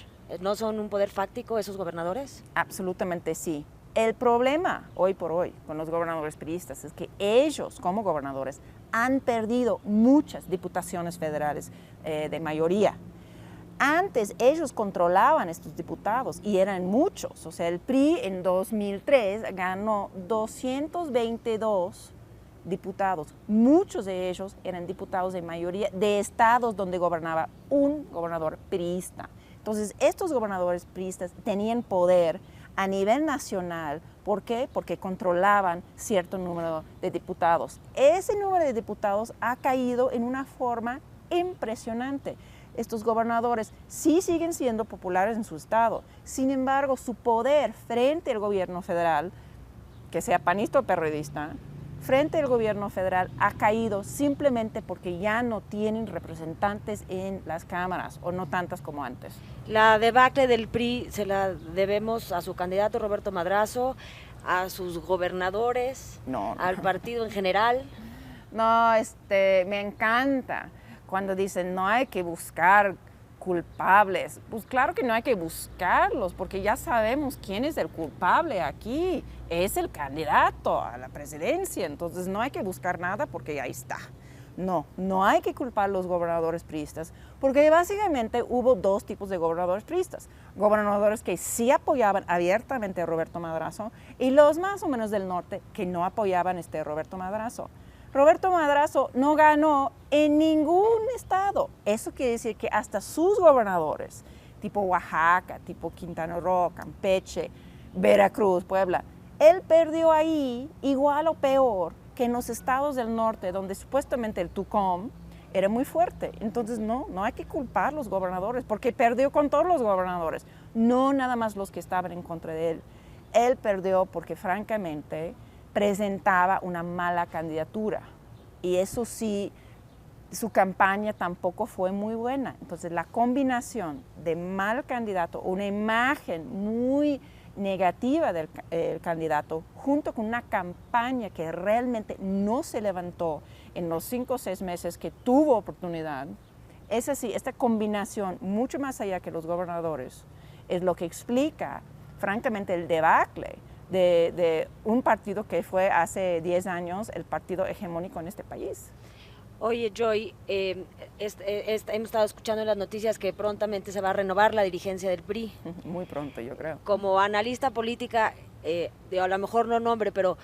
¿No son un poder fáctico esos gobernadores? Absolutamente sí. El problema hoy por hoy con los gobernadores priistas es que ellos, como gobernadores, han perdido muchas diputaciones federales de mayoría. Antes ellos controlaban estos diputados y eran muchos. O sea, el PRI en 2003 ganó 222 diputados. Muchos de ellos eran diputados de mayoría de estados donde gobernaba un gobernador priista. Entonces, estos gobernadores priistas tenían poder a nivel nacional. ¿Por qué? Porque controlaban cierto número de diputados. Ese número de diputados ha caído en una forma impresionante. Estos gobernadores sí siguen siendo populares en su estado. Sin embargo, su poder frente al gobierno federal, que sea panista o perredista, frente al gobierno federal ha caído simplemente porque ya no tienen representantes en las cámaras, o no tantas como antes. La debacle del PRI se la debemos a su candidato Roberto Madrazo, a sus gobernadores, al partido en general. No, me encanta cuando dicen no hay que buscar culpables. Pues claro que no hay que buscarlos, porque ya sabemos quién es el culpable aquí. Es el candidato a la presidencia, entonces no hay que buscar nada porque ahí está. No hay que culpar a los gobernadores priistas, porque básicamente hubo dos tipos de gobernadores priistas. Gobernadores que sí apoyaban abiertamente a Roberto Madrazo y los más o menos del norte que no apoyaban a Roberto Madrazo. Roberto Madrazo no ganó en ningún estado. Eso quiere decir que hasta sus gobernadores, tipo Oaxaca, tipo Quintana Roo, Campeche, Veracruz, Puebla, él perdió ahí igual o peor que en los estados del norte, donde supuestamente el TUCOM era muy fuerte. Entonces no hay que culpar a los gobernadores, porque perdió con todos los gobernadores, no nada más los que estaban en contra de él. Él perdió porque francamente presentaba una mala candidatura, y eso sí, su campaña tampoco fue muy buena. Entonces la combinación de mal candidato, una imagen muy negativa del candidato, junto con una campaña que realmente no se levantó en los 5 o 6 meses que tuvo oportunidad, es así, esta combinación, mucho más allá que los gobernadores, es lo que explica francamente el debacle de un partido que fue hace 10 años el partido hegemónico en este país. Oye, Joy, hemos estado escuchando en las noticias que prontamente se va a renovar la dirigencia del PRI. Muy pronto, yo creo. Como analista política, a lo mejor no nombre, pero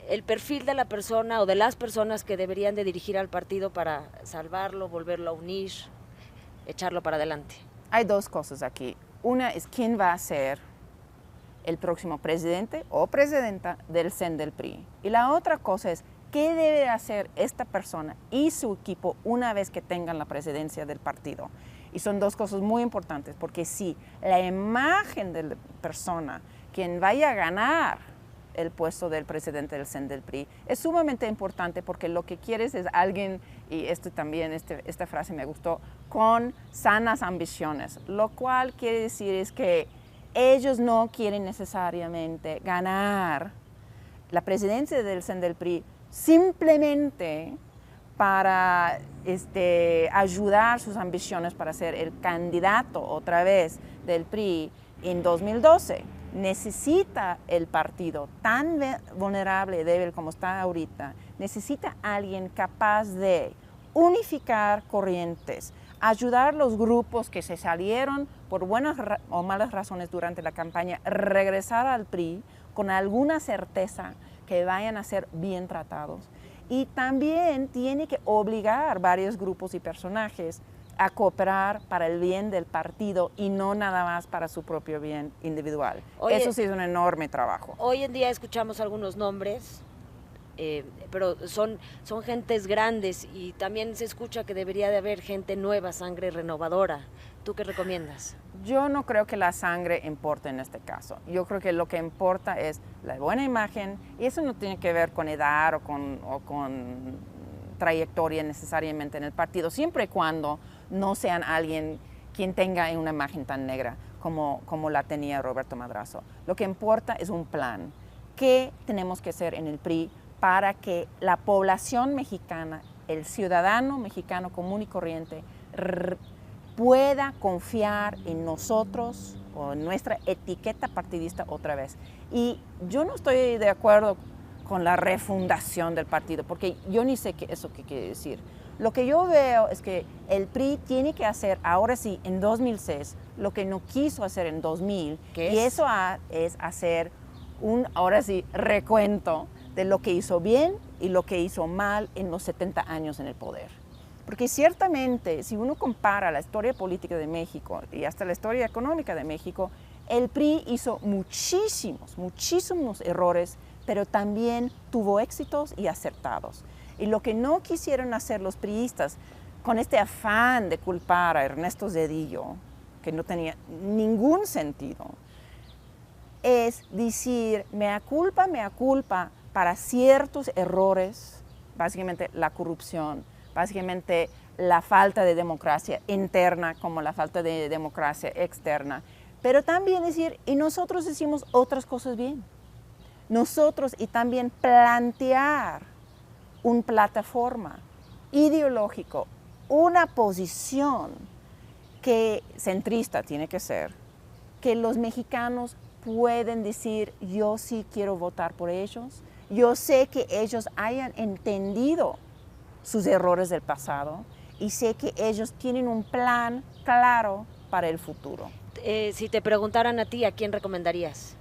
el perfil de la persona o de las personas que deberían de dirigir al partido para salvarlo, volverlo a unir, echarlo para adelante. Hay dos cosas aquí. Una es quién va a ser el próximo presidente o presidenta del CEN del PRI. Y la otra cosa es qué debe hacer esta persona y su equipo una vez que tengan la presidencia del partido. Y son dos cosas muy importantes, porque si la imagen de la persona quien vaya a ganar el puesto del presidente del CEN del PRI es sumamente importante, porque lo que quieres es alguien, y esto también, esta frase me gustó, con sanas ambiciones, lo cual quiere decir es que ellos no quieren necesariamente ganar la presidencia del CEN del PRI simplemente para ayudar sus ambiciones para ser el candidato otra vez del PRI en 2012. necesita el partido tan vulnerable y débil como está ahorita, necesita alguien capaz de unificar corrientes, ayudar a los grupos que se salieron por buenas o malas razones durante la campaña, regresar al PRI con alguna certeza que vayan a ser bien tratados. Y también tiene que obligar varios grupos y personajes a cooperar para el bien del partido y no nada más para su propio bien individual. Oye, eso sí es un enorme trabajo. Hoy en día escuchamos algunos nombres, pero son gentes grandes y también se escucha que debería de haber gente nueva, sangre renovadora. ¿Tú qué recomiendas? Yo no creo que la sangre importe en este caso. Yo creo que lo que importa es la buena imagen, y eso no tiene que ver con edad o con trayectoria necesariamente en el partido, siempre y cuando no sean alguien quien tenga una imagen tan negra como la tenía Roberto Madrazo. Lo que importa es un plan. ¿Qué tenemos que hacer en el PRI para que la población mexicana, el ciudadano mexicano común y corriente, pueda confiar en nosotros o en nuestra etiqueta partidista otra vez? Y yo no estoy de acuerdo con la refundación del partido, porque yo ni sé eso qué quiere decir. Lo que yo veo es que el PRI tiene que hacer ahora sí, en 2006, lo que no quiso hacer en 2000, y eso es hacer ahora sí, recuento de lo que hizo bien y lo que hizo mal en los 70 años en el poder. Porque ciertamente, si uno compara la historia política de México y hasta la historia económica de México, el PRI hizo muchísimos errores, pero también tuvo éxitos y acertados. Y lo que no quisieron hacer los priistas, con este afán de culpar a Ernesto Zedillo, que no tenía ningún sentido, es decir, mea culpa para ciertos errores, básicamente la corrupción, básicamente la falta de democracia interna como la falta de democracia externa, pero también decir, y nosotros hicimos otras cosas bien. Nosotros, y también plantear una plataforma ideológico, una posición que centrista tiene que ser, que los mexicanos pueden decir, yo sí quiero votar por ellos, yo sé que ellos hayan entendido sus errores del pasado y sé que ellos tienen un plan claro para el futuro. Si te preguntaran a ti, ¿a quién recomendarías?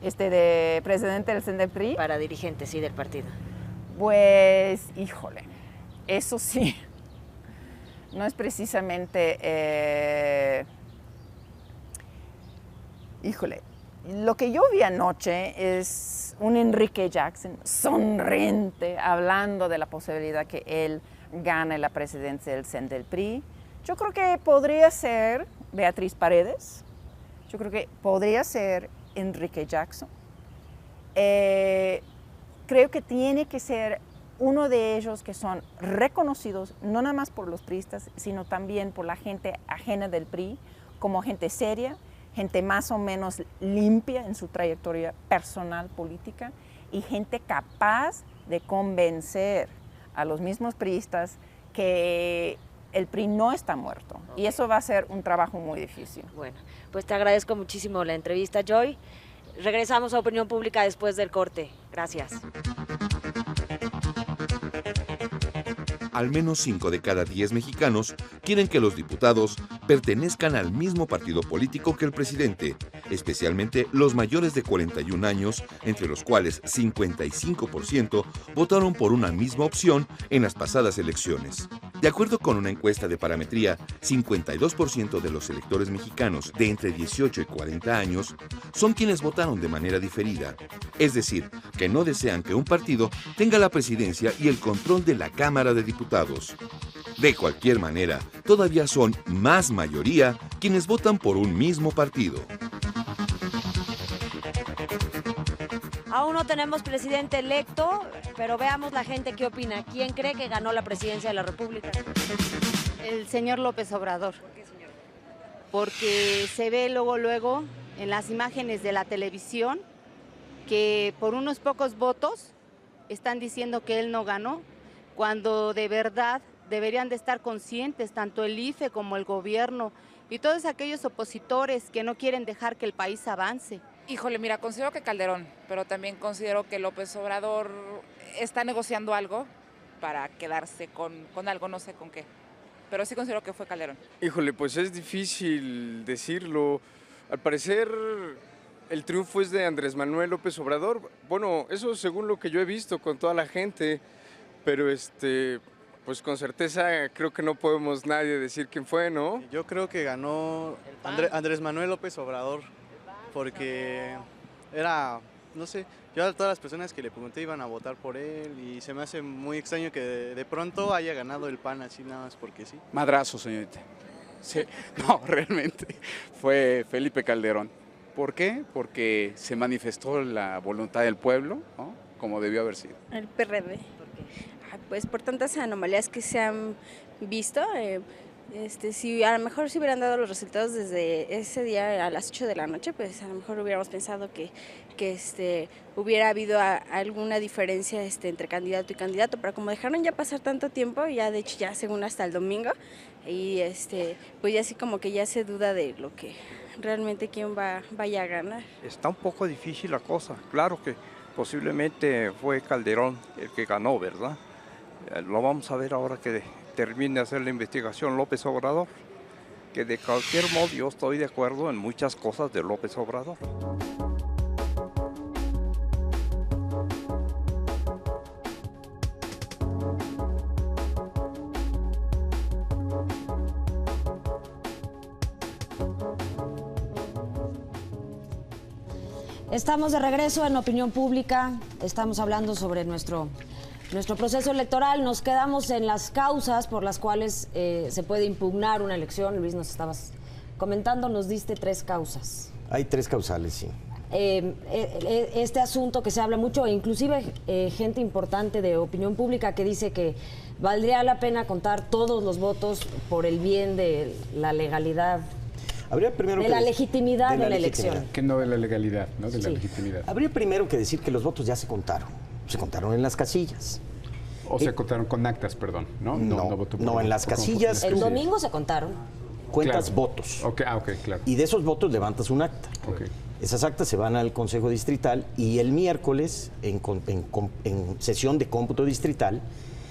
¿De presidente del CNDP? Para dirigente, sí, del partido. Pues, híjole, eso sí, no es precisamente, lo que yo vi anoche es un Enrique Jackson sonriente, hablando de la posibilidad que él gane la presidencia del CEN del PRI. Yo creo que podría ser Beatriz Paredes, yo creo que podría ser Enrique Jackson. Creo que tiene que ser uno de ellos que son reconocidos, no nada más por los priistas, sino también por la gente ajena del PRI, como gente seria, gente más o menos limpia en su trayectoria personal política y gente capaz de convencer a los mismos priistas que el PRI no está muerto. Okay. Y eso va a ser un trabajo muy difícil. Bueno, pues te agradezco muchísimo la entrevista, Joy. Regresamos a Opinión Pública después del corte. Gracias. Al menos 5 de cada 10 mexicanos quieren que los diputados pertenezcan al mismo partido político que el presidente, especialmente los mayores de 41 años, entre los cuales 55% votaron por una misma opción en las pasadas elecciones. De acuerdo con una encuesta de Parametría, 52% de los electores mexicanos de entre 18 y 40 años son quienes votaron de manera diferida, es decir, que no desean que un partido tenga la presidencia y el control de la Cámara de Diputados. De cualquier manera, todavía son más mayoría quienes votan por un mismo partido. Aún no tenemos presidente electo, pero veamos la gente qué opina. ¿Quién cree que ganó la presidencia de la República? El señor López Obrador. ¿Por qué, señor? Porque se ve luego en las imágenes de la televisión que por unos pocos votos están diciendo que él no ganó, cuando de verdad deberían de estar conscientes tanto el IFE como el gobierno y todos aquellos opositores que no quieren dejar que el país avance. Híjole, mira, considero que Calderón, pero también considero que López Obrador está negociando algo para quedarse con algo, no sé con qué. Pero sí considero que fue Calderón. Híjole, pues es difícil decirlo. Al parecer el triunfo es de Andrés Manuel López Obrador. Bueno, eso según lo que yo he visto con toda la gente, pero pues con certeza creo que no podemos nadie decir quién fue, ¿no? Yo creo que ganó Andrés Manuel López Obrador, porque era, no sé, yo a todas las personas que le pregunté iban a votar por él y se me hace muy extraño que de pronto haya ganado el PAN así nada más porque sí. Madrazo, señorita. Sí, no, realmente fue Felipe Calderón. ¿Por qué? Porque se manifestó la voluntad del pueblo, ¿no? Como debió haber sido. El PRD. Pues por tantas anomalías que se han visto, si a lo mejor si hubieran dado los resultados desde ese día a las 8 de la noche, pues a lo mejor hubiéramos pensado que hubiera habido alguna diferencia entre candidato y candidato, pero como dejaron ya pasar tanto tiempo, ya de hecho ya según hasta el domingo, y pues ya así como que ya se duda de lo que realmente quién vaya a ganar. Está un poco difícil la cosa, claro que posiblemente fue Calderón el que ganó, ¿verdad? Lo vamos a ver ahora que termine de hacer la investigación López Obrador, que de cualquier modo yo estoy de acuerdo en muchas cosas de López Obrador. Estamos de regreso en Opinión Pública, estamos hablando sobre nuestro proceso electoral. Nos quedamos en las causas por las cuales se puede impugnar una elección. Luis, nos estabas comentando, nos diste 3 causas. Hay 3 causales, sí. Este asunto que se habla mucho, inclusive gente importante de Opinión Pública que dice que valdría la pena contar todos los votos por el bien de la legalidad. Habría primero de la legitimidad de la elección. Que no de la legalidad, ¿no? De la legitimidad. Habría primero que decir que los votos ya se contaron. Se contaron en las casillas. O se contaron con actas, perdón, ¿no? No, en las casillas. El domingo se contaron. Cuentas votos. Ok, claro. Y de esos votos levantas un acta. Okay. Esas actas se van al Consejo Distrital y el miércoles, en sesión de cómputo distrital,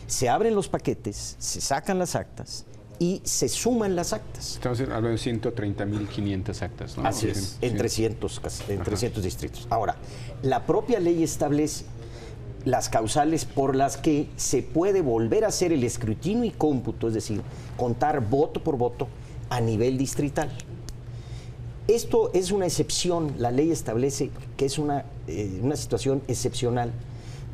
se abren los paquetes, se sacan las actas y se suman las actas. Estamos hablando de 130.500 actas, ¿no? Así es, en 300 distritos. Ahora, la propia ley establece las causales por las que se puede volver a hacer el escrutinio y cómputo, es decir, contar voto por voto a nivel distrital. Esto es una excepción, la ley establece que es una situación excepcional.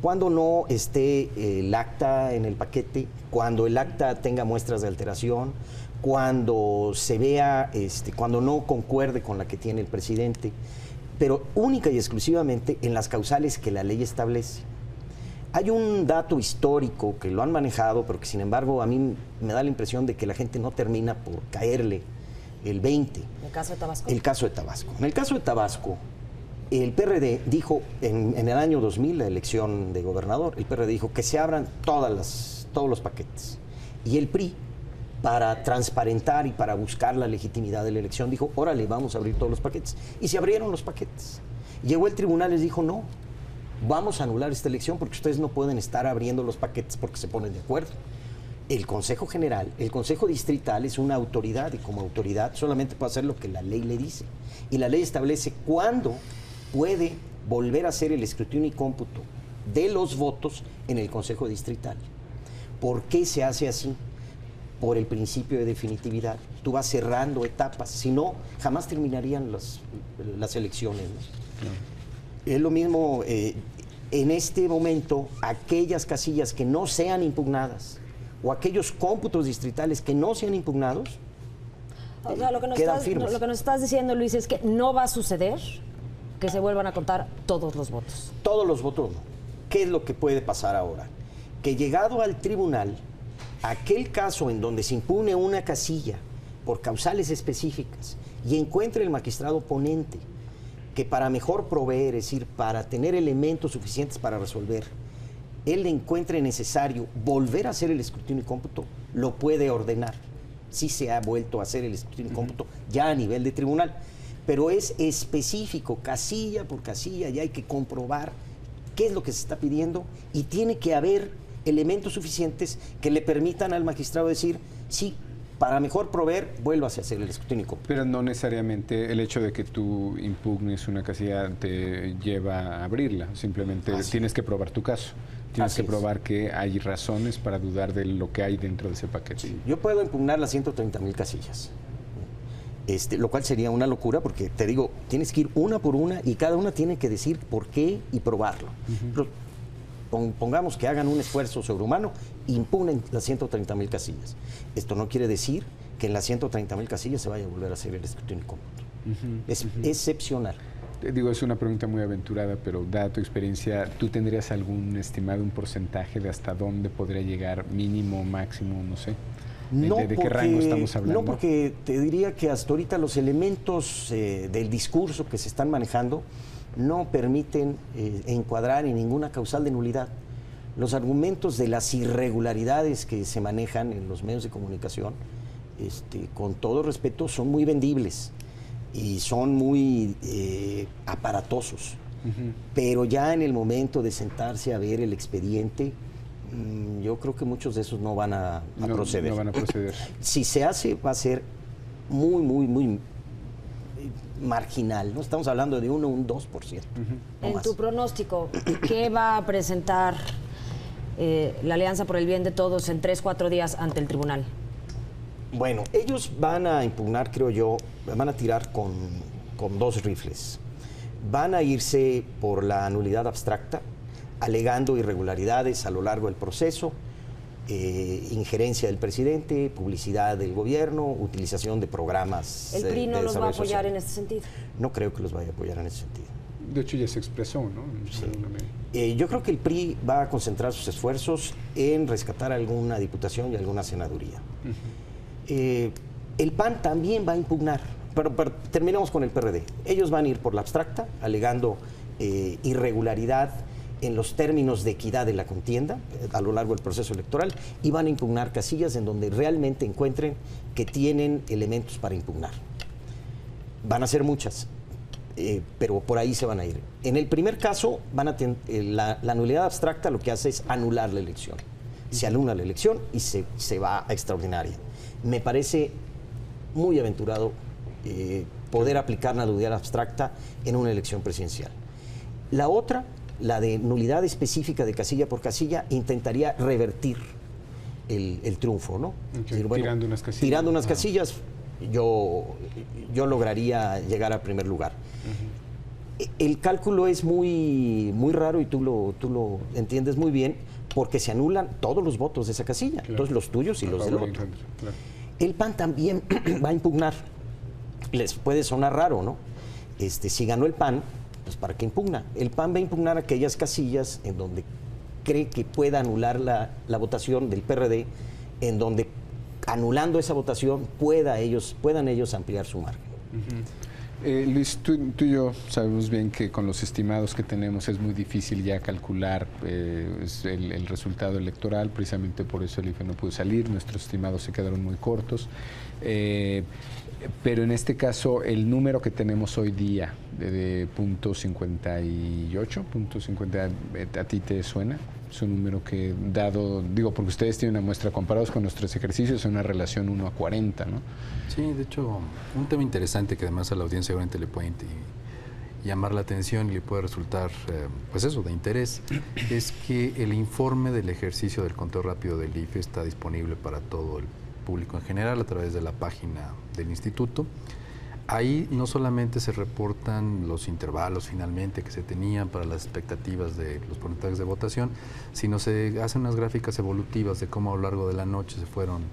Cuando no esté el acta en el paquete, cuando el acta tenga muestras de alteración, cuando se vea, cuando no concuerde con la que tiene el presidente, pero única y exclusivamente en las causales que la ley establece. Hay un dato histórico que lo han manejado, pero que sin embargo a mí me da la impresión de que la gente no termina por caerle el 20. ¿El caso de Tabasco? El caso de Tabasco. En el caso de Tabasco, el PRD dijo, en el año 2000, la elección de gobernador, el PRD dijo que se abran todos los paquetes. Y el PRI, para transparentar y para buscar la legitimidad de la elección, dijo, órale, vamos a abrir todos los paquetes. Y se abrieron los paquetes. Llegó el tribunal y les dijo, no, vamos a anular esta elección porque ustedes no pueden estar abriendo los paquetes porque se ponen de acuerdo. El Consejo General, el Consejo Distrital es una autoridad y como autoridad solamente puede hacer lo que la ley le dice. Y la ley establece cuándo puede volver a hacer el escrutinio y cómputo de los votos en el Consejo Distrital. ¿Por qué se hace así? Por el principio de definitividad. Tú vas cerrando etapas, si no, jamás terminarían las elecciones, ¿no? Es lo mismo, en este momento, aquellas casillas que no sean impugnadas o aquellos cómputos distritales que no sean impugnados, o sea, lo que nos estás diciendo, Luis, es que no va a suceder que se vuelvan a contar todos los votos. Todos los votos no. ¿Qué es lo que puede pasar ahora? Que llegado al tribunal, aquel caso en donde se impugne una casilla por causales específicas y encuentre el magistrado ponente que para mejor proveer, es decir, para tener elementos suficientes para resolver, él encuentre necesario volver a hacer el escrutinio y cómputo, lo puede ordenar. Sí se ha vuelto a hacer el escrutinio y cómputo ya a nivel de tribunal. pero es específico, casilla por casilla, y hay que comprobar qué es lo que se está pidiendo y tiene que haber elementos suficientes que le permitan al magistrado decir, sí, para mejor proveer, vuelvas a hacer el escrutinio completo. Pero no necesariamente el hecho de que tú impugnes una casilla te lleva a abrirla, simplemente tienes que probar tu caso. Tienes que probar que hay razones para dudar de lo que hay dentro de ese paquete. Sí. Yo puedo impugnar las 130,000 casillas, lo cual sería una locura porque, te digo, tienes que ir una por una y cada una tiene que decir por qué y probarlo. Pero pongamos que hagan un esfuerzo sobrehumano, impugnen las 130,000 casillas. Esto no quiere decir que en las 130,000 casillas se vaya a volver a hacer el escrutinio cómputo. Es excepcional. Digo, es una pregunta muy aventurada, pero dada tu experiencia, ¿tú tendrías algún estimado, un porcentaje de hasta dónde podría llegar, mínimo, máximo, no sé? ¿De qué rango estamos hablando? No, porque te diría que hasta ahorita los elementos del discurso que se están manejando no permiten encuadrar en ninguna causal de nulidad. Los argumentos de las irregularidades que se manejan en los medios de comunicación, con todo respeto, son muy vendibles y son muy aparatosos. Pero ya en el momento de sentarse a ver el expediente, yo creo que muchos de esos no van a proceder. No van a proceder. Si se hace, va a ser muy marginal, ¿no? Estamos hablando de un 2%. En tu pronóstico, ¿qué va a presentar la Alianza por el Bien de Todos en 3-4 días ante el tribunal? Bueno, ellos van a impugnar, creo yo, van a tirar con 2 rifles. Van a irse por la nulidad abstracta, alegando irregularidades a lo largo del proceso, injerencia del presidente, publicidad del gobierno, utilización de programas. ¿El PRI no los va a apoyar en este sentido? No creo que los vaya a apoyar en ese sentido. De hecho, ya se expresó, ¿no? Sí. Yo creo que el PRI va a concentrar sus esfuerzos en rescatar alguna diputación y alguna senaduría. El PAN también va a impugnar, pero terminamos con el PRD. Ellos van a ir por la abstracta, alegando irregularidad en los términos de equidad de la contienda a lo largo del proceso electoral, y van a impugnar casillas en donde realmente encuentren que tienen elementos para impugnar. Van a ser muchas, pero por ahí se van a ir. En el primer caso, la nulidad abstracta lo que hace es anular la elección. Se anula la elección y se va a extraordinaria. Me parece muy aventurado poder aplicar la nulidad abstracta en una elección presidencial. La otra, la de nulidad específica de casilla por casilla, intentaría revertir el triunfo, ¿no? Okay. Es decir, bueno, tirando unas casillas. Tirando unas casillas, yo lograría llegar al primer lugar. El cálculo es muy raro y tú lo entiendes muy bien, porque se anulan todos los votos de esa casilla, claro. Entonces los tuyos y los del otro. Claro. El PAN también va a impugnar. Les puede sonar raro, ¿no? Si ganó el PAN, pues ¿para qué impugna? El PAN va a impugnar aquellas casillas en donde cree que pueda anular la votación del PRD, en donde anulando esa votación puedan ellos ampliar su margen. Luis, tú y yo sabemos bien que con los estimados que tenemos es muy difícil ya calcular el resultado electoral, precisamente por eso el IFE no pudo salir, nuestros estimados se quedaron muy cortos, pero en este caso el número que tenemos hoy día de .58, ¿a ti te suena? Es un número que dado, digo, porque ustedes tienen una muestra, comparados con nuestros ejercicios, es una relación 1 a 40, ¿no? Sí, de hecho, un tema interesante que además a la audiencia seguramente le puede llamar la atención y le puede resultar, pues eso, de interés, es que el informe del ejercicio del conteo rápido del IFE está disponible para todo el público en general a través de la página del instituto. Ahí no solamente se reportan los intervalos finalmente que se tenían para las expectativas de los porcentajes de votación, sino se hacen unas gráficas evolutivas de cómo a lo largo de la noche se fueron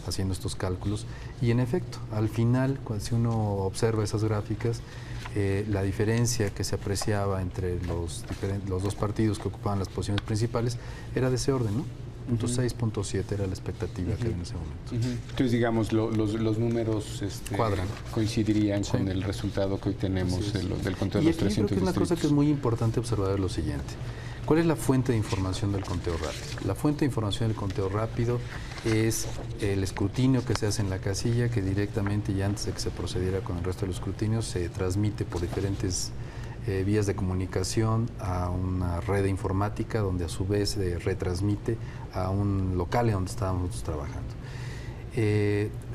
haciendo estos cálculos. Y en efecto, al final, si uno observa esas gráficas, la diferencia que se apreciaba entre los dos partidos que ocupaban las posiciones principales era de ese orden, ¿no? .6, .7 era la expectativa que había en ese momento. Entonces, digamos, los números cuadran, coincidirían con el resultado que hoy tenemos del conteo de los 300 distritos. Yo creo que una cosa que es muy importante observar es lo siguiente. ¿Cuál es la fuente de información del conteo rápido? La fuente de información del conteo rápido es el escrutinio que se hace en la casilla, que directamente y antes de que se procediera con el resto de los escrutinios se transmite por diferentes vías de comunicación a una red informática, donde a su vez se retransmite a un local en donde estábamos nosotros trabajando.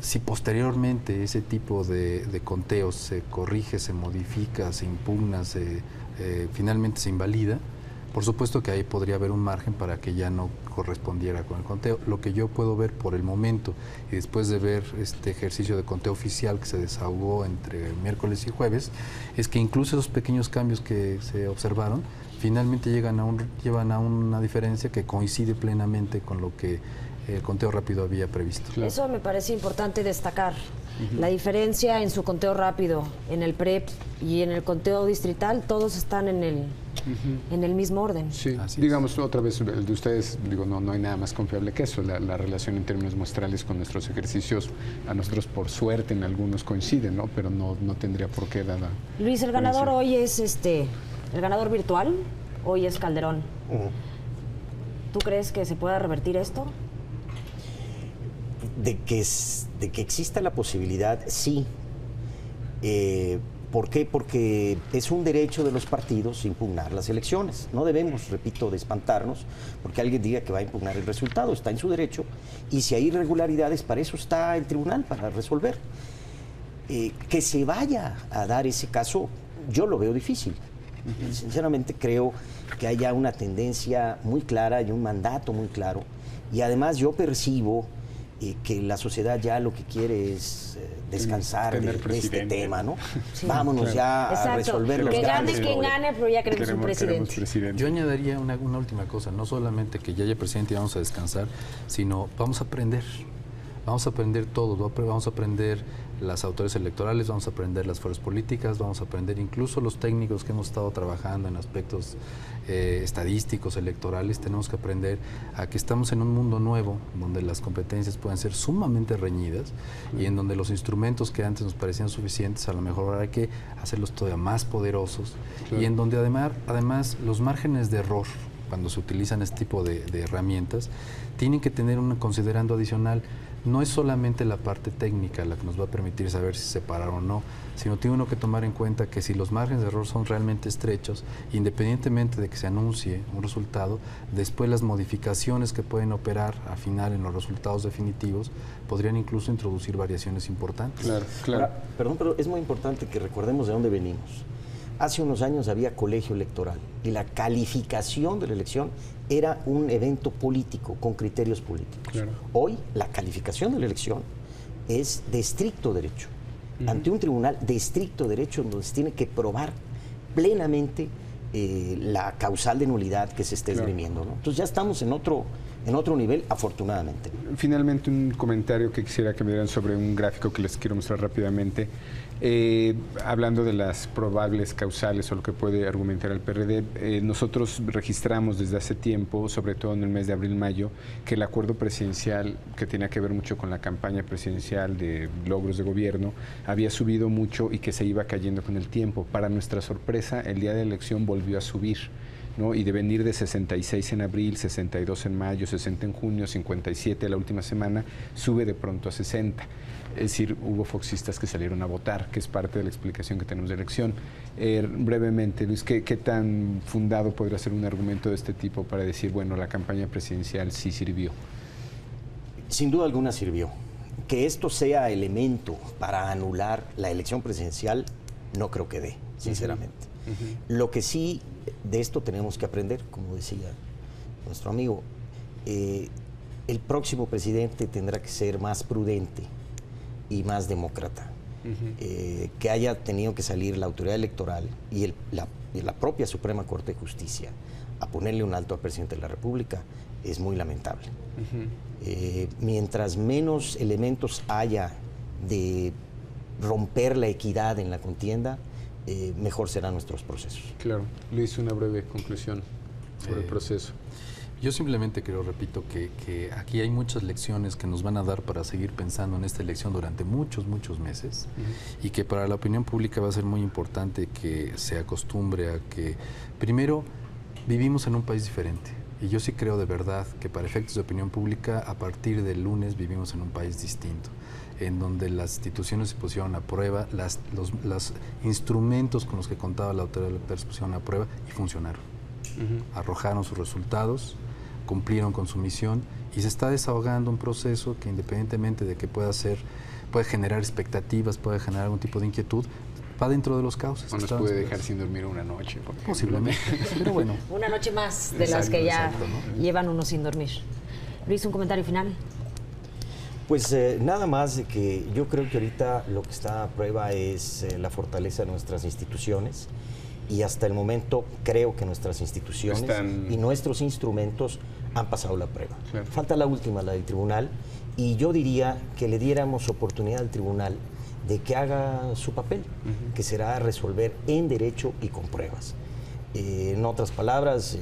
Si posteriormente ese tipo de conteos se corrige, se modifica, se impugna, finalmente se invalida, por supuesto que ahí podría haber un margen para que ya no correspondiera con el conteo. Lo que yo puedo ver por el momento, y después de ver este ejercicio de conteo oficial que se desahogó entre miércoles y jueves, es que incluso esos pequeños cambios que se observaron, finalmente llevan a una diferencia que coincide plenamente con lo que el conteo rápido había previsto. Claro. Eso me parece importante destacar. La diferencia en su conteo rápido, en el PREP y en el conteo distrital, todos están en el mismo orden. Sí, digamos otra vez, el de ustedes, digo, no hay nada más confiable que eso, la relación en términos muestrales con nuestros ejercicios, a nosotros por suerte en algunos coinciden, ¿no? Pero no tendría por qué dada. Luis, el ganador hoy es el ganador virtual, hoy es Calderón. ¿Tú crees que se pueda revertir esto? De que exista la posibilidad, sí. ¿Por qué? Porque es un derecho de los partidos impugnar las elecciones. No debemos, repito, de espantarnos porque alguien diga que va a impugnar el resultado. Está en su derecho y si hay irregularidades, para eso está el tribunal, para resolver. Que se vaya a dar ese caso, yo lo veo difícil. Sinceramente creo que haya una tendencia muy clara y un mandato muy claro. Y además yo percibo que la sociedad ya lo que quiere es descansar de este tema, ¿no? Sí. Vámonos ya a resolver los gane quien gane, pero ya queremos un presidente. Yo añadiría una última cosa, no solamente que ya haya presidente y vamos a descansar, sino vamos a aprender. Vamos a aprender todo, vamos a aprender las autoridades electorales, vamos a aprender las fuerzas políticas, vamos a aprender incluso los técnicos que hemos estado trabajando en aspectos estadísticos, electorales. Tenemos que aprender a que estamos en un mundo nuevo, donde las competencias pueden ser sumamente reñidas y en donde los instrumentos que antes nos parecían suficientes, a lo mejor ahora hay que hacerlos todavía más poderosos, y en donde además los márgenes de error, cuando se utilizan este tipo de herramientas, tienen que tener un considerando adicional. No es solamente la parte técnica la que nos va a permitir saber si separar o no, sino tiene uno que tomar en cuenta que si los márgenes de error son realmente estrechos, independientemente de que se anuncie un resultado, después las modificaciones que pueden operar al final en los resultados definitivos podrían incluso introducir variaciones importantes. Claro. Ahora, perdón, pero es muy importante que recordemos de dónde venimos. Hace unos años había colegio electoral y la calificación de la elección era un evento político con criterios políticos. Claro. Hoy la calificación de la elección es de estricto derecho, ante un tribunal de estricto derecho donde se tiene que probar plenamente la causal de nulidad que se esté esgrimiendo, ¿no? Entonces ya estamos en otro nivel, afortunadamente. Finalmente, un comentario que quisiera que me dieran sobre un gráfico que les quiero mostrar rápidamente. Hablando de las probables causales o lo que puede argumentar el PRD, nosotros registramos desde hace tiempo, sobre todo en el mes de abril-mayo, que el acuerdo presidencial, que tenía que ver mucho con la campaña presidencial de logros de gobierno, había subido mucho y que se iba cayendo con el tiempo. Para nuestra sorpresa, el día de la elección volvió a subir, ¿no? Y de venir de 66 en abril, 62 en mayo, 60 en junio, 57 la última semana, sube de pronto a 60. Es decir, hubo foxistas que salieron a votar, que es parte de la explicación que tenemos de elección. Brevemente, Luis, ¿qué tan fundado podría ser un argumento de este tipo para decir, bueno, la campaña presidencial sí sirvió? Sin duda alguna sirvió. Que esto sea elemento para anular la elección presidencial, no creo que dé, sinceramente. Lo que sí, de esto tenemos que aprender, como decía nuestro amigo, el próximo presidente tendrá que ser más prudente y más demócrata. Que haya tenido que salir la autoridad electoral y la propia Suprema Corte de Justicia a ponerle un alto al presidente de la República es muy lamentable. Mientras menos elementos haya de romper la equidad en la contienda, mejor serán nuestros procesos. Claro. Luis, una breve conclusión sobre el proceso. Yo simplemente creo, repito, que aquí hay muchas lecciones que nos van a dar para seguir pensando en esta elección durante muchos meses, y que para la opinión pública va a ser muy importante que se acostumbre a que, primero, Vivimos en un país diferente y yo sí creo de verdad que para efectos de opinión pública a partir del lunes vivimos en un país distinto, en donde las instituciones se pusieron a prueba, los instrumentos con los que contaba la autoridad electoral se pusieron a prueba y funcionaron. Arrojaron sus resultados, cumplieron con su misión y se está desahogando un proceso que independientemente de que puede generar expectativas, puede generar algún tipo de inquietud, va dentro de los cauces. O nos puede dejar sin dormir una noche. Posiblemente, pero bueno. Una noche más de las que ya llevan uno sin dormir. Luis, un comentario final. Pues nada más de que yo creo que ahorita lo que está a prueba es la fortaleza de nuestras instituciones y hasta el momento creo que nuestras instituciones y nuestros instrumentos han pasado la prueba. Claro. Falta la última, la del tribunal, y yo diría que le diéramos oportunidad al tribunal de que haga su papel, que será resolver en derecho y con pruebas. En otras palabras,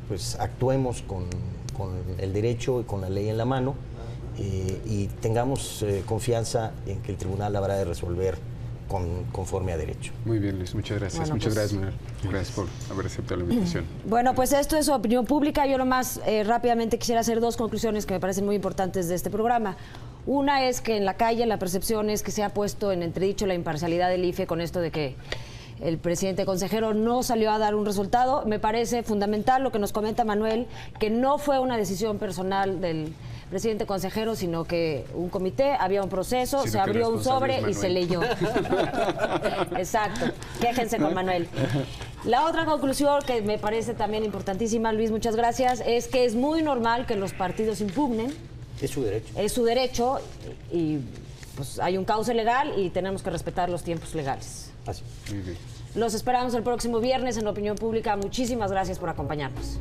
pues actuemos con el derecho y con la ley en la mano y tengamos confianza en que el tribunal habrá de resolver conforme a derecho. Muy bien, Luis, muchas gracias. Bueno, muchas pues, gracias, Manuel. Gracias por haber aceptado la invitación. Bueno, pues esto es opinión pública. Yo nomás rápidamente quisiera hacer dos conclusiones que me parecen muy importantes de este programa. Una es que en la calle la percepción es que se ha puesto en entredicho la imparcialidad del IFE con esto de que el presidente consejero no salió a dar un resultado. Me parece fundamental lo que nos comenta Manuel, que no fue una decisión personal del presidente consejero, sino que un comité, había un proceso, se abrió un sobre y se leyó. Exacto. Quéjense con Manuel. La otra conclusión que me parece también importantísima, Luis, muchas gracias, es que es muy normal que los partidos impugnen. Es su derecho. Es su derecho y pues hay un cauce legal y tenemos que respetar los tiempos legales. Así. Muy bien. Los esperamos el próximo viernes en Opinión Pública. Muchísimas gracias por acompañarnos.